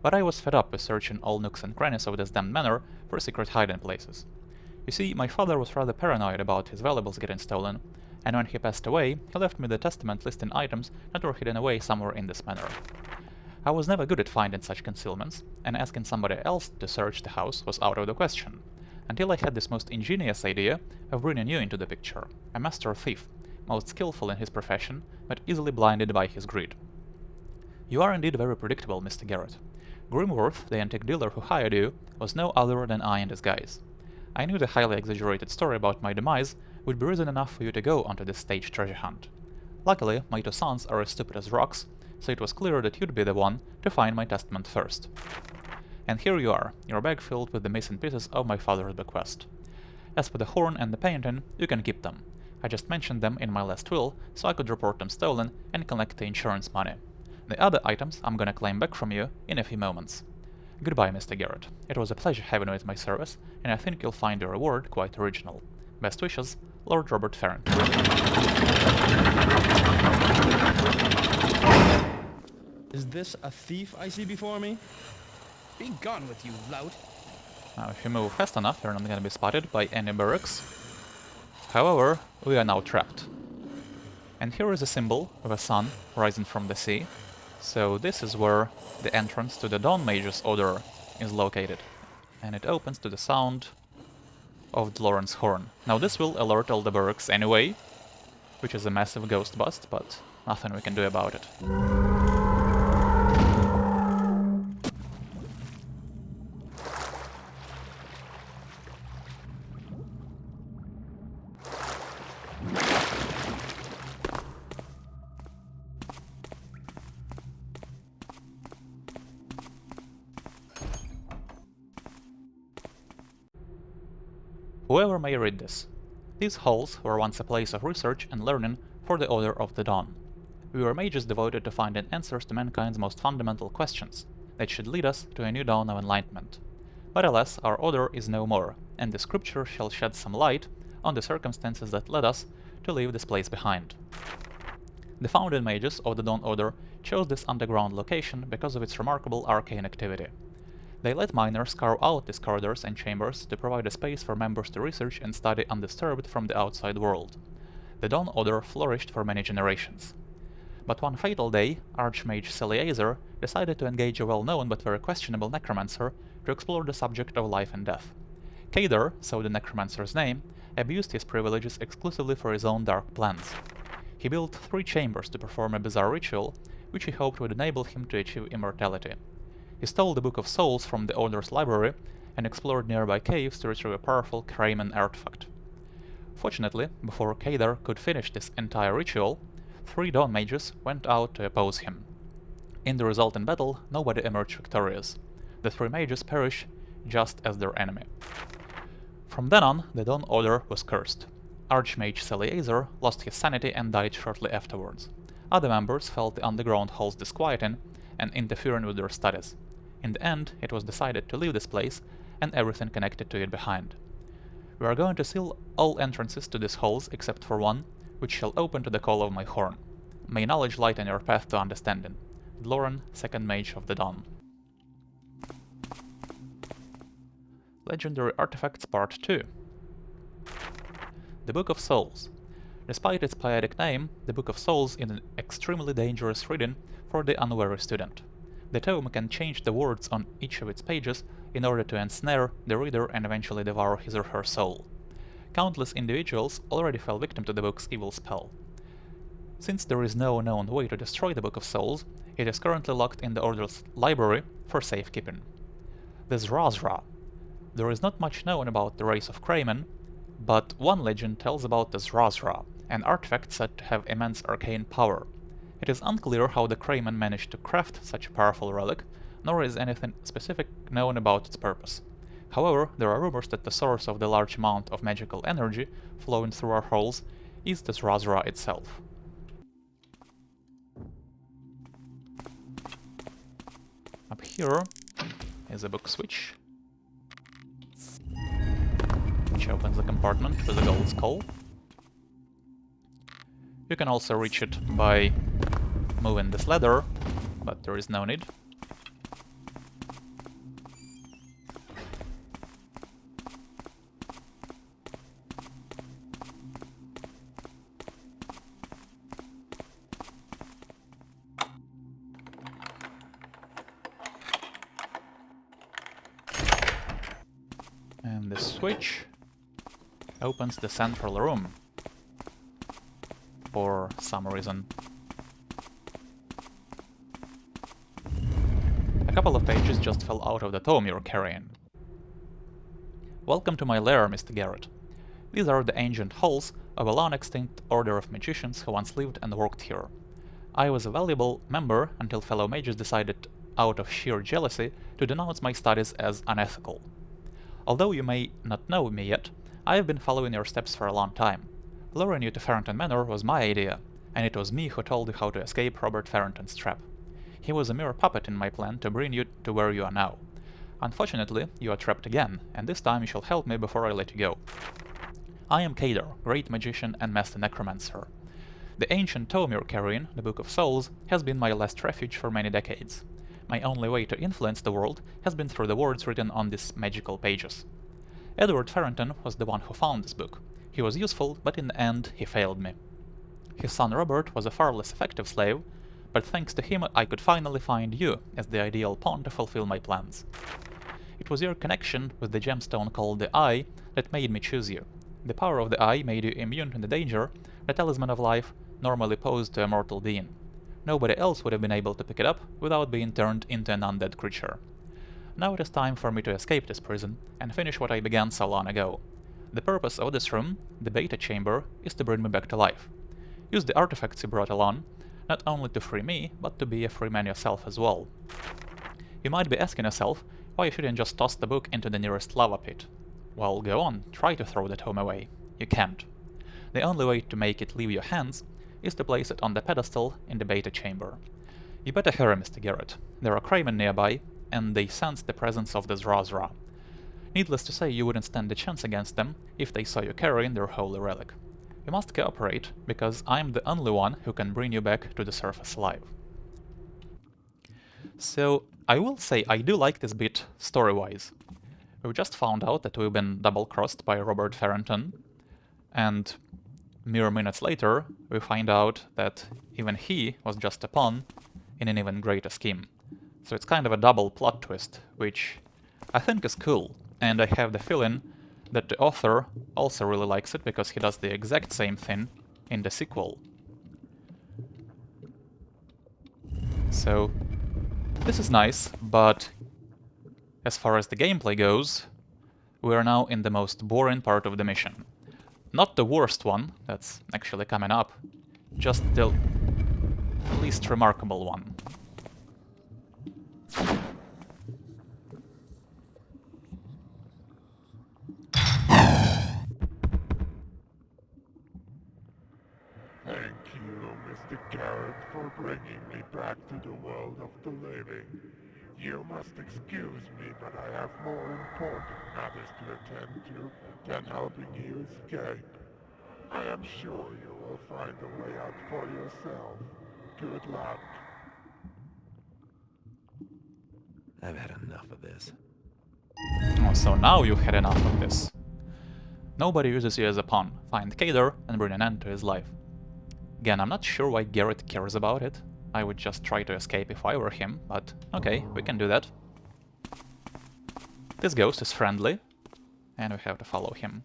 But I was fed up with searching all nooks and crannies of this damned manor for secret hiding places. You see, my father was rather paranoid about his valuables getting stolen, and when he passed away, he left me the testament listing items that were hidden away somewhere in this manor. I was never good at finding such concealments, and asking somebody else to search the house was out of the question, until I had this most ingenious idea of bringing you into the picture, a master thief, most skillful in his profession, but easily blinded by his greed. You are indeed very predictable, Mr. Garrett. Grimworth, the antique dealer who hired you, was no other than I in disguise. I knew the highly exaggerated story about my demise would be reason enough for you to go onto this staged treasure hunt. Luckily, my two sons are as stupid as rocks, so it was clear that you'd be the one to find my testament first. And here you are, your bag filled with the missing pieces of my father's bequest. As for the horn and the painting, you can keep them. I just mentioned them in my last will, so I could report them stolen and collect the insurance money. The other items I'm gonna claim back from you in a few moments. Goodbye, Mr. Garrett. It was a pleasure having you at my service, and I think you'll find your reward quite original. Best wishes, Lord Robert Farrant. Is this a thief I see before me? Be gone with you, lout. Now, if you move fast enough, you're not gonna be spotted by any barracks. However, we are now trapped. And here is a symbol of a sun rising from the sea. So this is where the entrance to the Dawn Mage's Order is located. And it opens to the sound of Dloren's horn. Now this will alert all the barracks anyway, which is a massive ghost bust, but nothing we can do about it. Whoever may read this. These halls were once a place of research and learning for the Order of the Dawn. We were mages devoted to finding answers to mankind's most fundamental questions that should lead us to a new dawn of enlightenment. But alas, our order is no more, and the scripture shall shed some light on the circumstances that led us to leave this place behind. The founding mages of the Dawn Order chose this underground location because of its remarkable arcane activity. They let miners carve out these corridors and chambers to provide a space for members to research and study undisturbed from the outside world. the Dawn Order flourished for many generations. But one fatal day, Archmage Celiezer decided to engage a well-known but very questionable necromancer to explore the subject of life and death. Kadar, so the necromancer's name, abused his privileges exclusively for his own dark plans. He built 3 chambers to perform a bizarre ritual, which he hoped would enable him to achieve immortality. He stole the Book of Souls from the Order's library and explored nearby caves to retrieve a powerful Kramen artifact. Fortunately, before Kadar could finish this entire ritual, 3 Dawn Mages went out to oppose him. In the resultant battle, nobody emerged victorious. The 3 mages perish just as their enemy. From then on, the Dawn Order was cursed. Archmage Celiezer lost his sanity and died shortly afterwards. Other members felt the underground halls disquieting and interfering with their studies. In the end, it was decided to leave this place and everything connected to it behind. We are going to seal all entrances to these halls except for one, which shall open to the call of my horn. May knowledge lighten your path to understanding. Dloren, 2nd Mage of the Dawn. Legendary Artifacts Part 2. The Book of Souls. Despite its poetic name, the Book of Souls is an extremely dangerous reading for the unwary student. The tome can change the words on each of its pages in order to ensnare the reader and eventually devour his or her soul. Countless individuals already fell victim to the book's evil spell. Since there is no known way to destroy the Book of Souls, it is currently locked in the Order's library for safekeeping. The Zrazra. There is not much known about the race of Kramen, but one legend tells about the Zrazra, an artifact said to have immense arcane power. It is unclear how the Kramen managed to craft such a powerful relic, nor is anything specific known about its purpose. However, there are rumors that the source of the large amount of magical energy flowing through our halls is the Zrazra itself. Up here is a book switch, which opens the compartment with a gold skull. You can also reach it by moving this ladder, but there is no need. And this switch opens the central room for some reason. A couple of pages just fell out of the tome you're carrying. Welcome to my lair, Mr. Garrett. These are the ancient halls of a long-extinct order of magicians who once lived and worked here. I was a valuable member until fellow mages decided, out of sheer jealousy, to denounce my studies as unethical. Although you may not know me yet, I have been following your steps for a long time. Luring you to Farrington Manor was my idea, and it was me who told you how to escape Robert Farrington's trap. He was a mere puppet in my plan to bring you to where you are now. Unfortunately, you are trapped again, and this time you shall help me before I let you go. I am Kadar, great magician and master necromancer. The ancient tome you're carrying, the Book of Souls, has been my last refuge for many decades. My only way to influence the world has been through the words written on these magical pages. Edward Farrington was the one who found this book. He was useful, but in the end he failed me. His son Robert was a far less effective slave, but thanks to him I could finally find you as the ideal pawn to fulfill my plans. It was your connection with the gemstone called the Eye that made me choose you. The power of the Eye made you immune to the danger the Talisman of Life normally posed to a mortal being. Nobody else would have been able to pick it up without being turned into an undead creature. Now it is time for me to escape this prison and finish what I began so long ago. The purpose of this room, the beta chamber, is to bring me back to life. Use the artifacts you brought along, not only to free me, but to be a free man yourself as well. You might be asking yourself why you shouldn't just toss the book into the nearest lava pit. Well, go on, try to throw that home away. You can't. The only way to make it leave your hands is to place it on the pedestal in the beta chamber. You better hurry, Mr. Garrett. There are Kramen nearby, and they sense the presence of the Zrazra. Needless to say, you wouldn't stand a chance against them if they saw you carrying their holy relic. You must cooperate, because I'm the only one who can bring you back to the surface alive. So, I will say I do like this bit story-wise. We've just found out that we've been double-crossed by Robert Farrington, and Mere minutes later, we find out that even he was just a pawn in an even greater scheme. So it's kind of a double plot twist, which I think is cool, and I have the feeling that the author also really likes it because he does the exact same thing in the sequel. So this is nice, but as far as the gameplay goes, we are now in the most boring part of the mission. Not the worst one, that's actually coming up, just the least remarkable one. Thank you, Mr. Garrett, for bringing me back to the world of the living. You must excuse me, but I have more important matters to attend to than helping you escape. I am sure you will find a way out for yourself. Good luck. I've had enough of this. Oh, so now you've had enough of this. Nobody uses you as a pawn. Find Kadar and bring an end to his life. Again, I'm not sure why Garrett cares about it. I would just try to escape if I were him, but okay, we can do that. This ghost is friendly, and we have to follow him.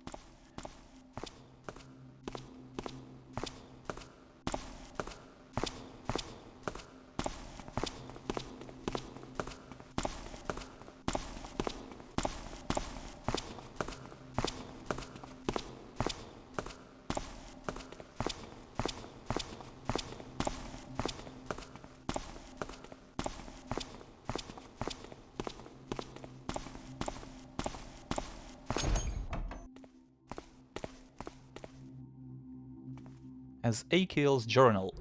As Akil's journal.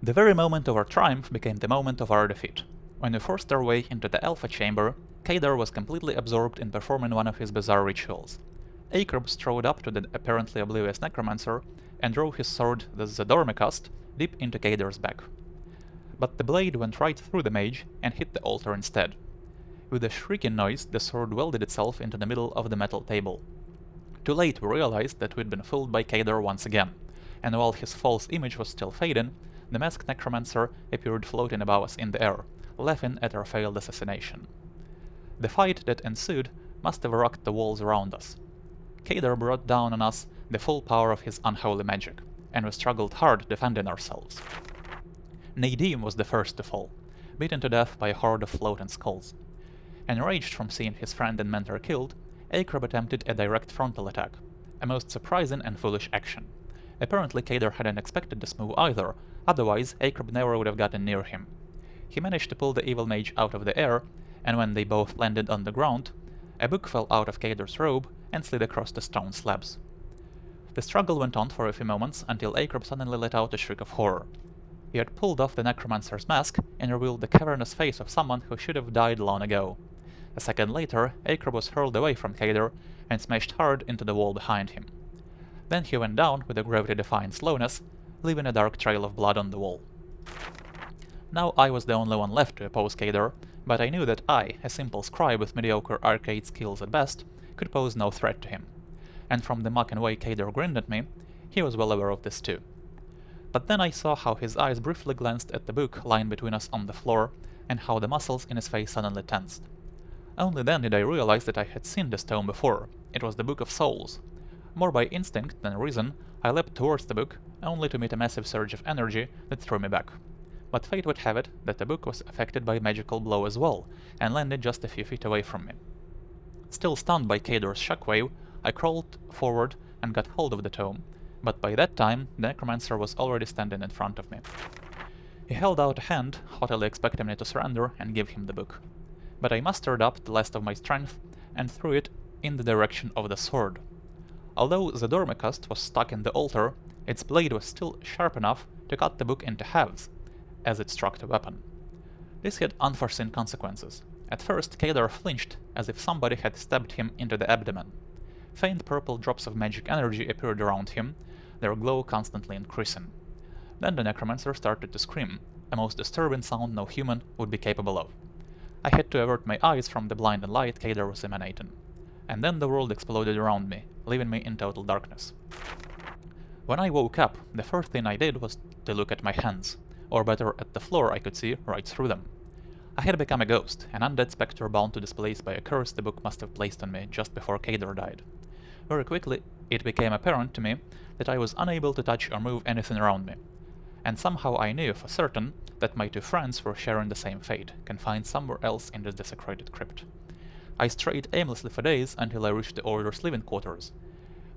The very moment of our triumph became the moment of our defeat. When we forced our way into the Alpha Chamber, Kadar was completely absorbed in performing one of his bizarre rituals. Crypt strode up to the apparently oblivious necromancer and drove his sword, the Xedormicost, deep into Kadar's back. But the blade went right through the mage and hit the altar instead. With a shrieking noise, the sword welded itself into the middle of the metal table. Too late we realized that we'd been fooled by Kadar once again, and while his false image was still fading, the masked necromancer appeared floating above us in the air, laughing at our failed assassination. The fight that ensued must have rocked the walls around us. Kadar brought down on us the full power of his unholy magic, and we struggled hard defending ourselves. Nadim was the first to fall, beaten to death by a horde of floating skulls. Enraged from seeing his friend and mentor killed, Crypt attempted a direct frontal attack, a most surprising and foolish action. Apparently Kadar hadn't expected this move either, otherwise Crypt never would have gotten near him. He managed to pull the evil mage out of the air, and when they both landed on the ground, a book fell out of Kadar's robe and slid across the stone slabs. The struggle went on for a few moments until Crypt suddenly let out a shriek of horror. He had pulled off the necromancer's mask and revealed the cavernous face of someone who should have died long ago. A second later, Crypt was hurled away from Kadar and smashed hard into the wall behind him. Then he went down with a gravity-defying slowness, leaving a dark trail of blood on the wall. Now I was the only one left to oppose Kadar, but I knew that I, a simple scribe with mediocre arcade skills at best, could pose no threat to him. And from the mocking way Kadar grinned at me, he was well aware of this too. But then I saw how his eyes briefly glanced at the book lying between us on the floor, and how the muscles in his face suddenly tensed. Only then did I realize that I had seen this tome before. It was the Book of Souls. More by instinct than reason, I leapt towards the book, only to meet a massive surge of energy that threw me back. But fate would have it that the book was affected by a magical blow as well, and landed just a few feet away from me. Still stunned by Kadar's shockwave, I crawled forward and got hold of the tome, but by that time the necromancer was already standing in front of me. He held out a hand, haughtily expecting me to surrender and give him the book. But I mustered up the last of my strength and threw it in the direction of the sword. Although Xedormicost was stuck in the altar, its blade was still sharp enough to cut the book into halves as it struck the weapon. This had unforeseen consequences. At first, Kadar flinched as if somebody had stabbed him into the abdomen. Faint purple drops of magic energy appeared around him, their glow constantly increasing. Then the necromancer started to scream, a most disturbing sound no human would be capable of. I had to avert my eyes from the blinding light Kadar was emanating. And then the world exploded around me, leaving me in total darkness. When I woke up, the first thing I did was to look at my hands, or better, at the floor I could see right through them. I had become a ghost, an undead spectre bound to this place by a curse the book must have placed on me just before Kadar died. Very quickly, it became apparent to me that I was unable to touch or move anything around me, and somehow I knew for certain that my two friends were sharing the same fate, confined somewhere else in this desecrated crypt. I strayed aimlessly for days until I reached the Order's living quarters.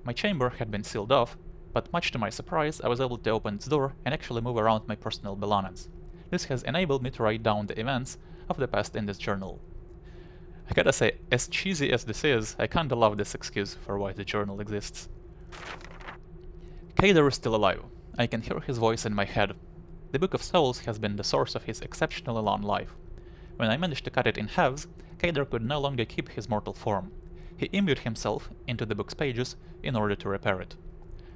My chamber had been sealed off, but much to my surprise I was able to open its door and actually move around my personal belongings. This has enabled me to write down the events of the past in this journal. I gotta say, as cheesy as this is, I kinda love this excuse for why the journal exists. Kadar is still alive. I can hear his voice in my head. The Book of Souls has been the source of his exceptionally long life. When I managed to cut it in halves, Kadar could no longer keep his mortal form. He imbued himself into the book's pages in order to repair it.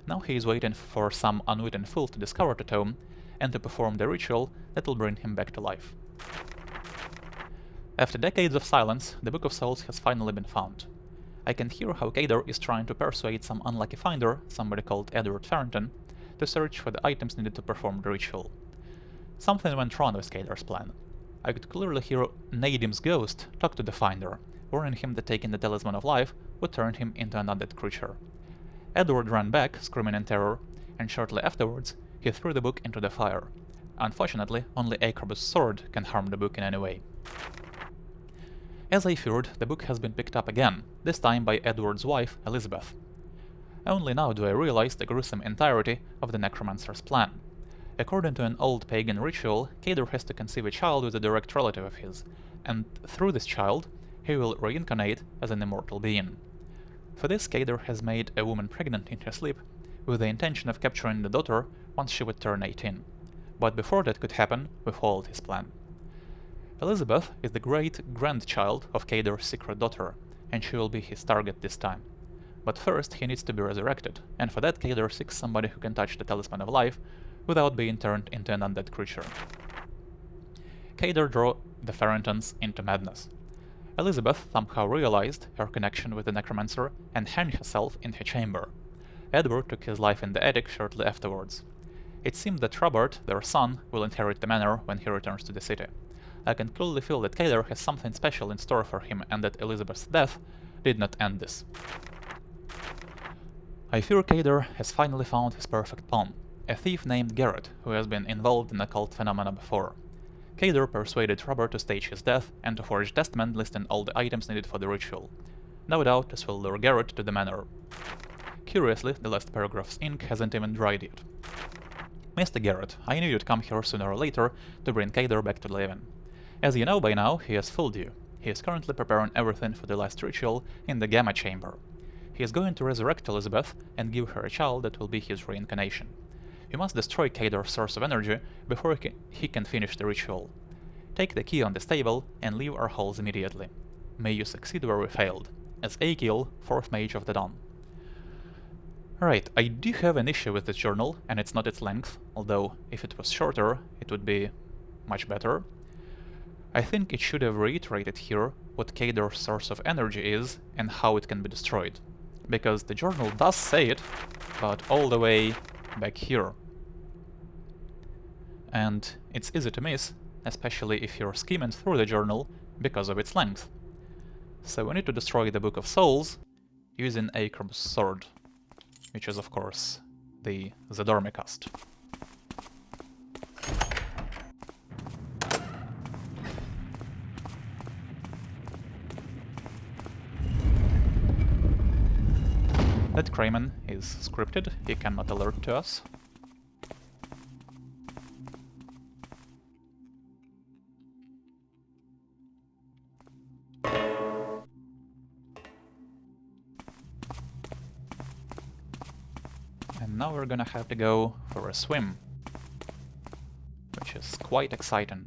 Now he is waiting for some unwitting fool to discover the tome and to perform the ritual that will bring him back to life. After decades of silence, the Book of Souls has finally been found. I can hear how Kadar is trying to persuade some unlucky finder, somebody called Edward Farrington, to search for the items needed to perform the ritual. Something went wrong with Kadar's plan. I could clearly hear Nadim's ghost talk to the finder, warning him that taking the Talisman of Life would turn him into an undead creature. Edward ran back, screaming in terror, and shortly afterwards he threw the book into the fire. Unfortunately, only Acrobus' sword can harm the book in any way. As I feared, the book has been picked up again, this time by Edward's wife, Elizabeth. Only now do I realize the gruesome entirety of the necromancer's plan. According to an old pagan ritual, Kadar has to conceive a child with a direct relative of his, and through this child, he will reincarnate as an immortal being. For this, Kadar has made a woman pregnant in her sleep, with the intention of capturing the daughter once she would turn 18. But before that could happen, we foiled his plan. Elizabeth is the great-grandchild of Kadar's secret daughter, and she will be his target this time. But first he needs to be resurrected, and for that Kadar seeks somebody who can touch the Talisman of Life without being turned into an undead creature. Kadar drew the Farringtons into madness. Elizabeth somehow realized her connection with the necromancer and hanged herself in her chamber. Edward took his life in the attic shortly afterwards. It seems that Robert, their son, will inherit the manor when he returns to the city. I can clearly feel that Kadar has something special in store for him and that Elizabeth's death did not end this. I fear Kadar has finally found his perfect pawn, a thief named Garrett who has been involved in occult phenomena before. Kadar persuaded Robert to stage his death and to forge a testament listing all the items needed for the ritual. No doubt this will lure Garrett to the manor. Curiously, the last paragraph's ink hasn't even dried yet. Mr. Garrett, I knew you'd come here sooner or later to bring Kadar back to living. As you know by now, he has fooled you. He is currently preparing everything for the last ritual in the Gamma Chamber. He is going to resurrect Elizabeth and give her a child that will be his reincarnation. You must destroy Kadar's source of energy before he can finish the ritual. Take the key on this table and leave our halls immediately. May you succeed where we failed. As Akil, 4th Mage of the Dawn. Right, I do have an issue with this journal, and it's not its length, although if it was shorter, it would be much better. I think it should have reiterated here what Kadar's source of energy is and how it can be destroyed. Because the journal does say it, but all the way back here. And it's easy to miss, especially if you're skimming through the journal because of its length. So we need to destroy the Book of Souls using Acrob's sword, which is of course the Xedormicost. That Crayman is scripted, he cannot alert to us. And now we're gonna have to go for a swim, which is quite exciting.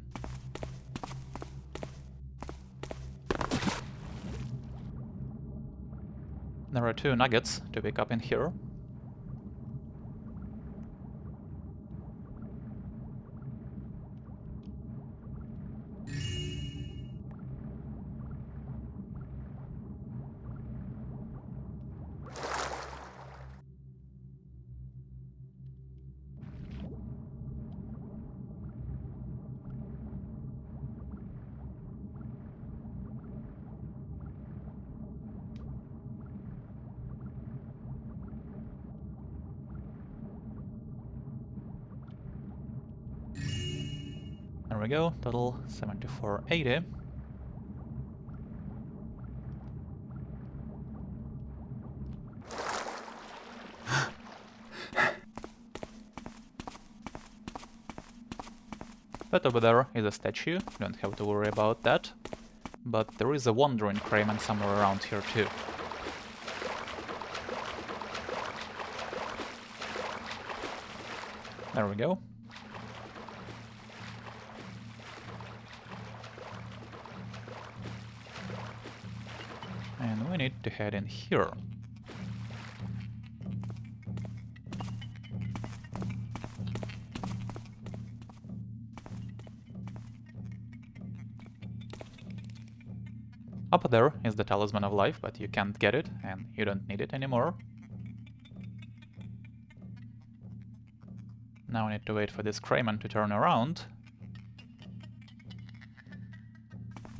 There are 2 nuggets to pick up in here. There we go, total 7480. But over there is a statue, don't have to worry about that. But there is a wandering crayman somewhere around here too. There we go. And we need to head in here. Up there is the Talisman of Life, but you can't get it, and you don't need it anymore. Now I need to wait for this crayman to turn around.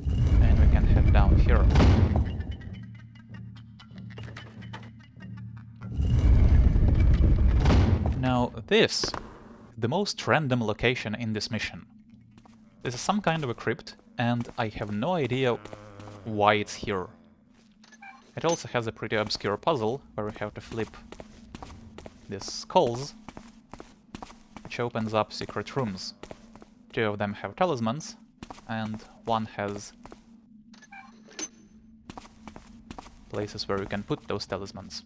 And we can head down here. Now this is the most random location in this mission. This is some kind of a crypt, and I have no idea why it's here. It also has a pretty obscure puzzle where we have to flip these skulls, which opens up secret rooms. 2 of them have talismans, and 1 has places where you can put those talismans.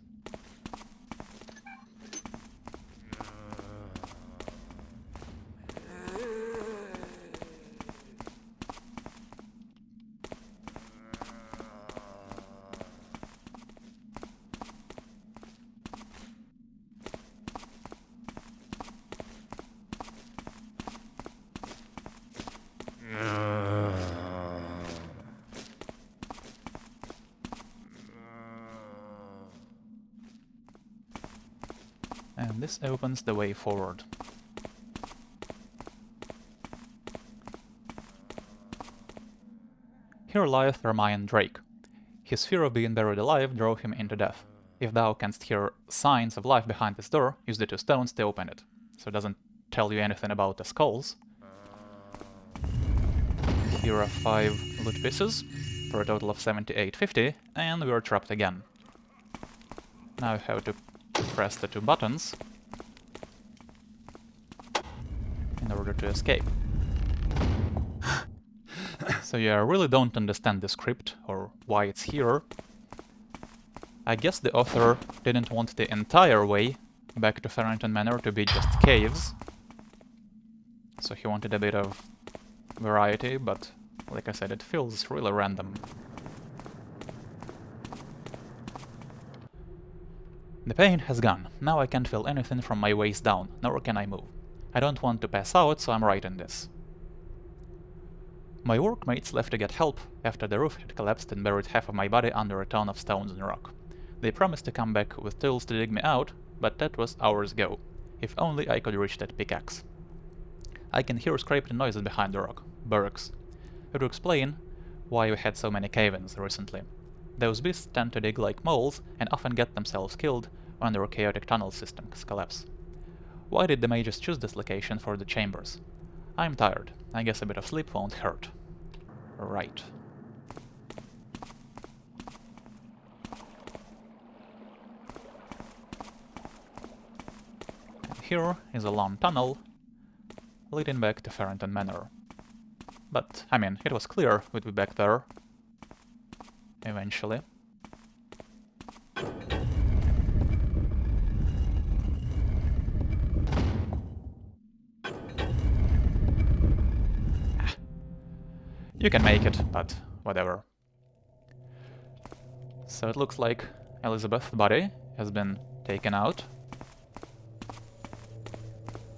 And this opens the way forward. Here lieth Armion Drake. His fear of being buried alive drove him into death. If thou canst hear signs of life behind this door, use the 2 stones to open it. So it doesn't tell you anything about the skulls. Here are 5 loot pieces, for a total of 7850, and we are trapped again. Now I have to press the 2 buttons in order to escape. So yeah, I really don't understand this crypt, or why it's here. I guess the author didn't want the entire way back to Farrington Manor to be just caves. So he wanted a bit of variety, but like I said, it feels really random. The pain has gone. Now I can't feel anything from my waist down, nor can I move. I don't want to pass out, so I'm writing this. My workmates left to get help after the roof had collapsed and buried half of my body under a ton of stones and rock. They promised to come back with tools to dig me out, but that was hours ago. If only I could reach that pickaxe. I can hear scraping noises behind the rock. Burks. It would explain why we had so many cave-ins recently. Those beasts tend to dig like moles and often get themselves killed when their chaotic tunnel systems collapse. Why did the mages choose this location for the chambers? I'm tired. I guess a bit of sleep won't hurt. Right. And here is a long tunnel leading back to Farrington Manor. But, I mean, it was clear we'd be back there eventually. You can make it, but whatever. So it looks like Elizabeth's body has been taken out.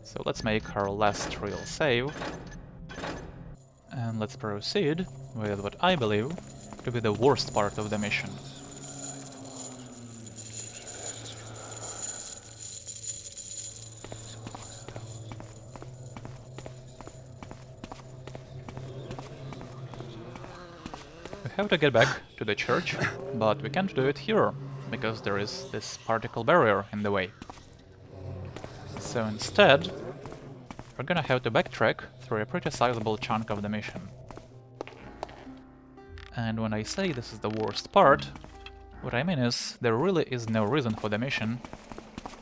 So let's make her last real save. And let's proceed with what I believe to be the worst part of the mission. We have to get back to the church, but we can't do it here, because there is this particle barrier in the way. So instead, we're gonna have to backtrack through a pretty sizable chunk of the mission. And when I say this is the worst part, what I mean is there really is no reason for the mission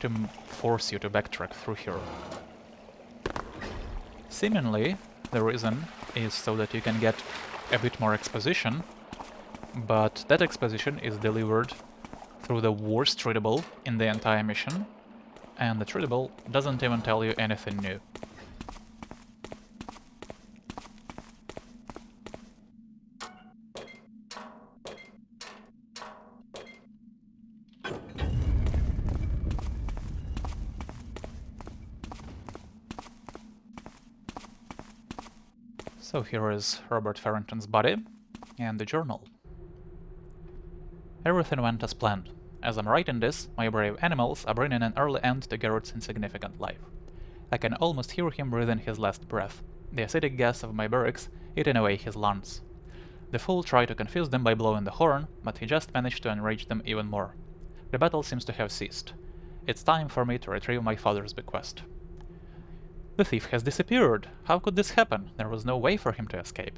to force you to backtrack through here. Seemingly, the reason is so that you can get a bit more exposition, but that exposition is delivered through the worst readable in the entire mission, and the readable doesn't even tell you anything new. So here is Robert Farrington's body and the journal. Everything went as planned. As I'm writing this, my brave animals are bringing an early end to Garrett's insignificant life. I can almost hear him breathing his last breath, the acidic gas of my barracks eating away his lungs. The fool tried to confuse them by blowing the horn, but he just managed to enrage them even more. The battle seems to have ceased. It's time for me to retrieve my father's bequest. The thief has disappeared! How could this happen? There was no way for him to escape.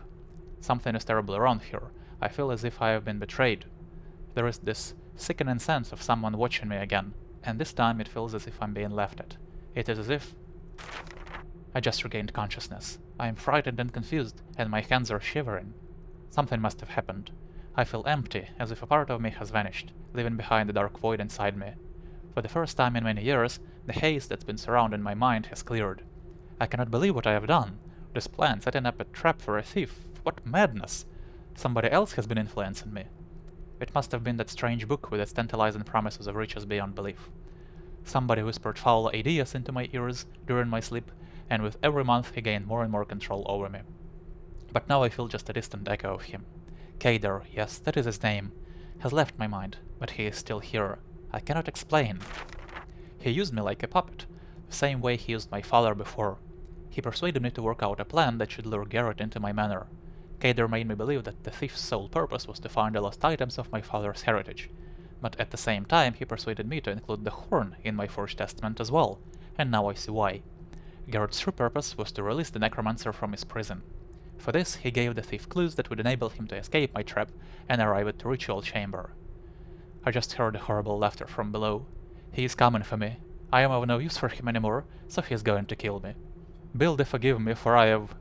Something is terribly wrong here. I feel as if I have been betrayed. There is this sickening sense of someone watching me again, and this time it feels as if I'm being laughed at. It is as if I just regained consciousness. I am frightened and confused, and my hands are shivering. Something must have happened. I feel empty, as if a part of me has vanished, leaving behind the dark void inside me. For the first time in many years, the haze that's been surrounding my mind has cleared. I cannot believe what I have done. This plan, setting up a trap for a thief. What madness! Somebody else has been influencing me. It must have been that strange book with its tantalizing promises of riches beyond belief. Somebody whispered foul ideas into my ears during my sleep, and with every month he gained more and more control over me. But now I feel just a distant echo of him. Kadar, yes, that is his name, has left my mind, but he is still here. I cannot explain. He used me like a puppet, the same way he used my father before. He persuaded me to work out a plan that should lure Garrett into my manor. Kadar made me believe that the thief's sole purpose was to find the lost items of my father's heritage. But at the same time, he persuaded me to include the horn in my forged testament as well, and now I see why. Garrett's true purpose was to release the necromancer from his prison. For this, he gave the thief clues that would enable him to escape my trap and arrive at the ritual chamber. I just heard a horrible laughter from below. He is coming for me. I am of no use for him anymore, so he is going to kill me. Builder, forgive me, for I have...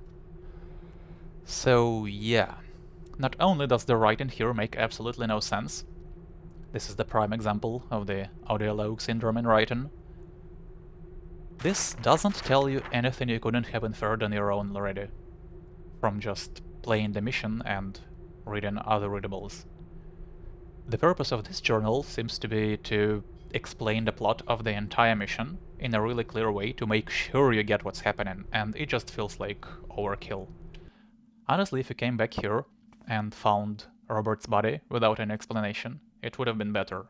So, yeah. Not only does the writing here make absolutely no sense, this is the prime example of the audiologue syndrome in writing, this doesn't tell you anything you couldn't have inferred on your own already, from just playing the mission and reading other readables. The purpose of this journal seems to be to explain the plot of the entire mission in a really clear way to make sure you get what's happening, and it just feels like overkill. Honestly, if you came back here and found Robert's body without any explanation, it would have been better.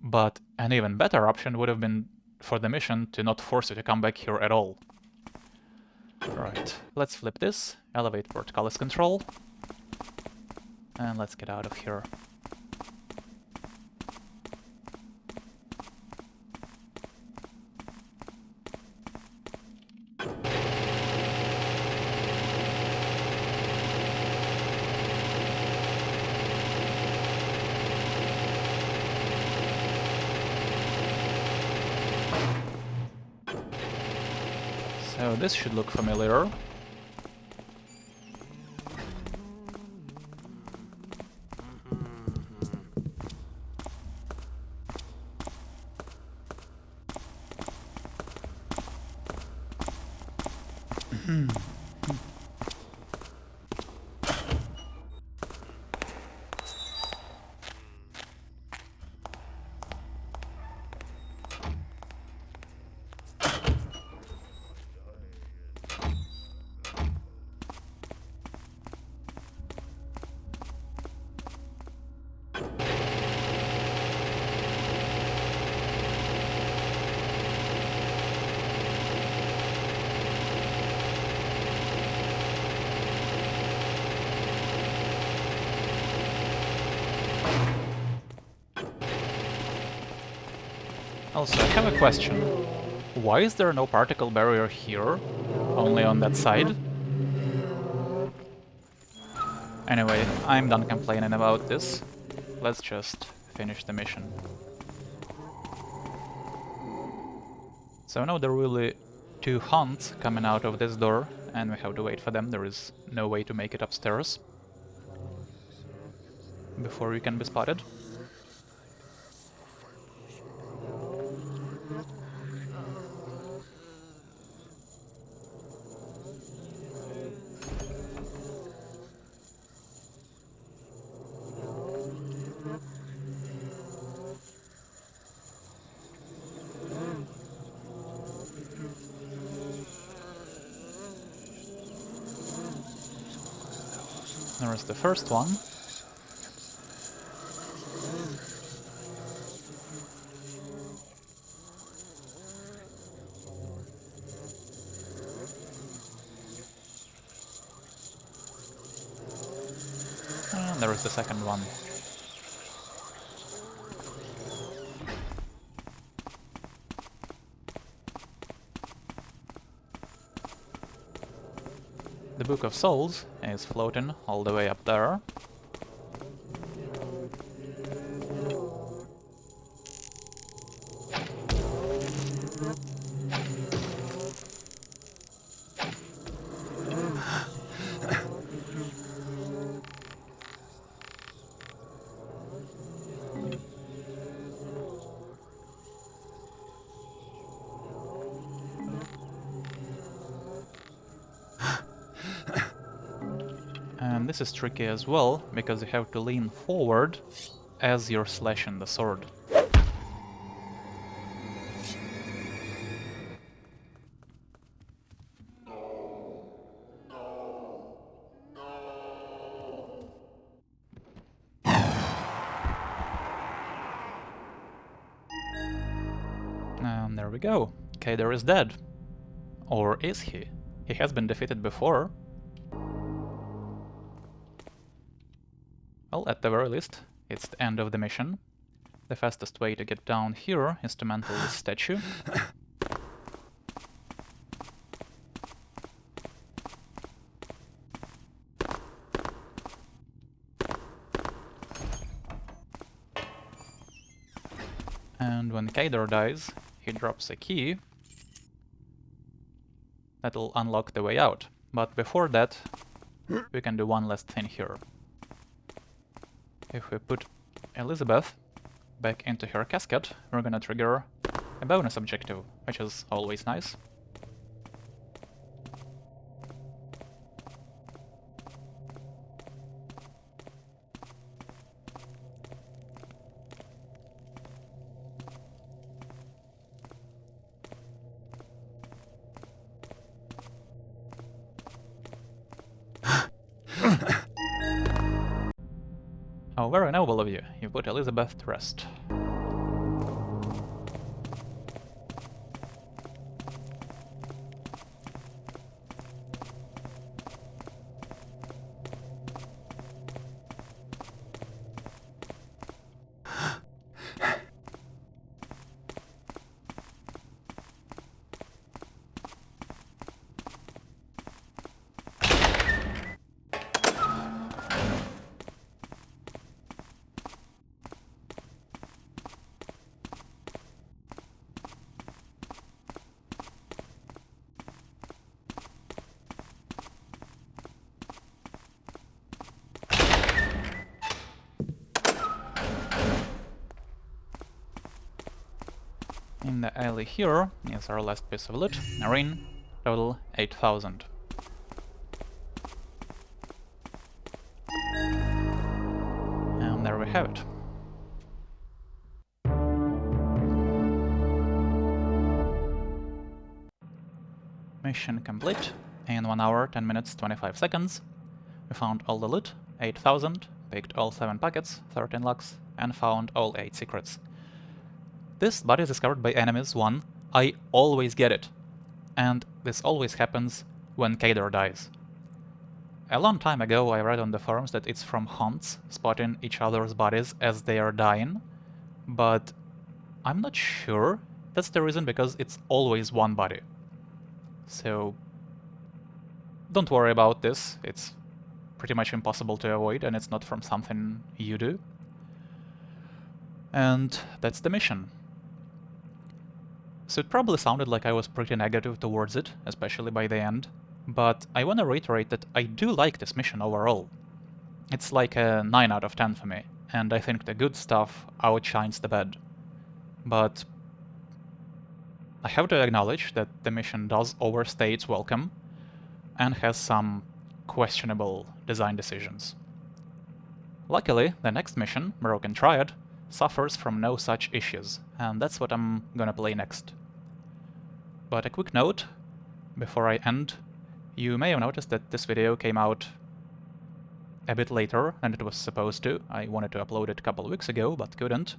But an even better option would have been for the mission to not force you to come back here at all. Right, let's flip this, elevate portcullis control, and let's get out of here. So this should look familiar. Also, I have a question. Why is there no particle barrier here, only on that side? Anyway, I'm done complaining about this. Let's just finish the mission. So now there are really 2 hunts coming out of this door, and we have to wait for them. There is no way to make it upstairs before we can be spotted. There is the first one. And there is the second one. The Book of Souls is floating all the way up there. And this is tricky as well, because you have to lean forward as you're slashing the sword. And there we go. Kadar is dead. Or is he? He has been defeated before. Well, at the very least, it's the end of the mission. The fastest way to get down here is to mantle this statue. And when Kadar dies, he drops a key that'll unlock the way out. But before that, we can do one last thing here. If we put Elizabeth back into her casket, we're gonna trigger a bonus objective, which is always nice. Oh, very noble of you. You put Elizabeth to rest. In the alley here is our last piece of loot, a ring, total 8,000. And there we have it. Mission complete. In 1 hour, 10 minutes, 25 seconds. We found all the loot, 8,000, picked all 7 packets, 13 locks, and found all 8 secrets. This body is discovered by enemies 1. I always get it. And this always happens when Kadar dies. A long time ago I read on the forums that it's from hunts spotting each other's bodies as they are dying, but I'm not sure that's the reason, because it's always one body. So don't worry about this, it's pretty much impossible to avoid, and it's not from something you do. And that's the mission. So it probably sounded like I was pretty negative towards it, especially by the end, but I want to reiterate that I do like this mission overall. It's like a 9 out of 10 for me, and I think the good stuff outshines the bad. But I have to acknowledge that the mission does overstay its welcome, and has some questionable design decisions. Luckily, the next mission, Broken Triad, suffers from no such issues, and that's what I'm gonna play next. But a quick note before I end, you may have noticed that this video came out a bit later than it was supposed to. I wanted to upload it a couple of weeks ago, but couldn't.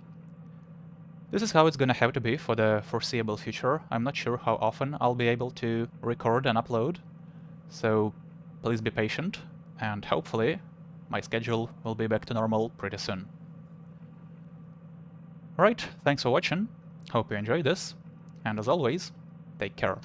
This is how it's gonna have to be for the foreseeable future. I'm not sure how often I'll be able to record and upload, so please be patient, and hopefully my schedule will be back to normal pretty soon. Alright, thanks for watching, hope you enjoyed this, and as always, take care.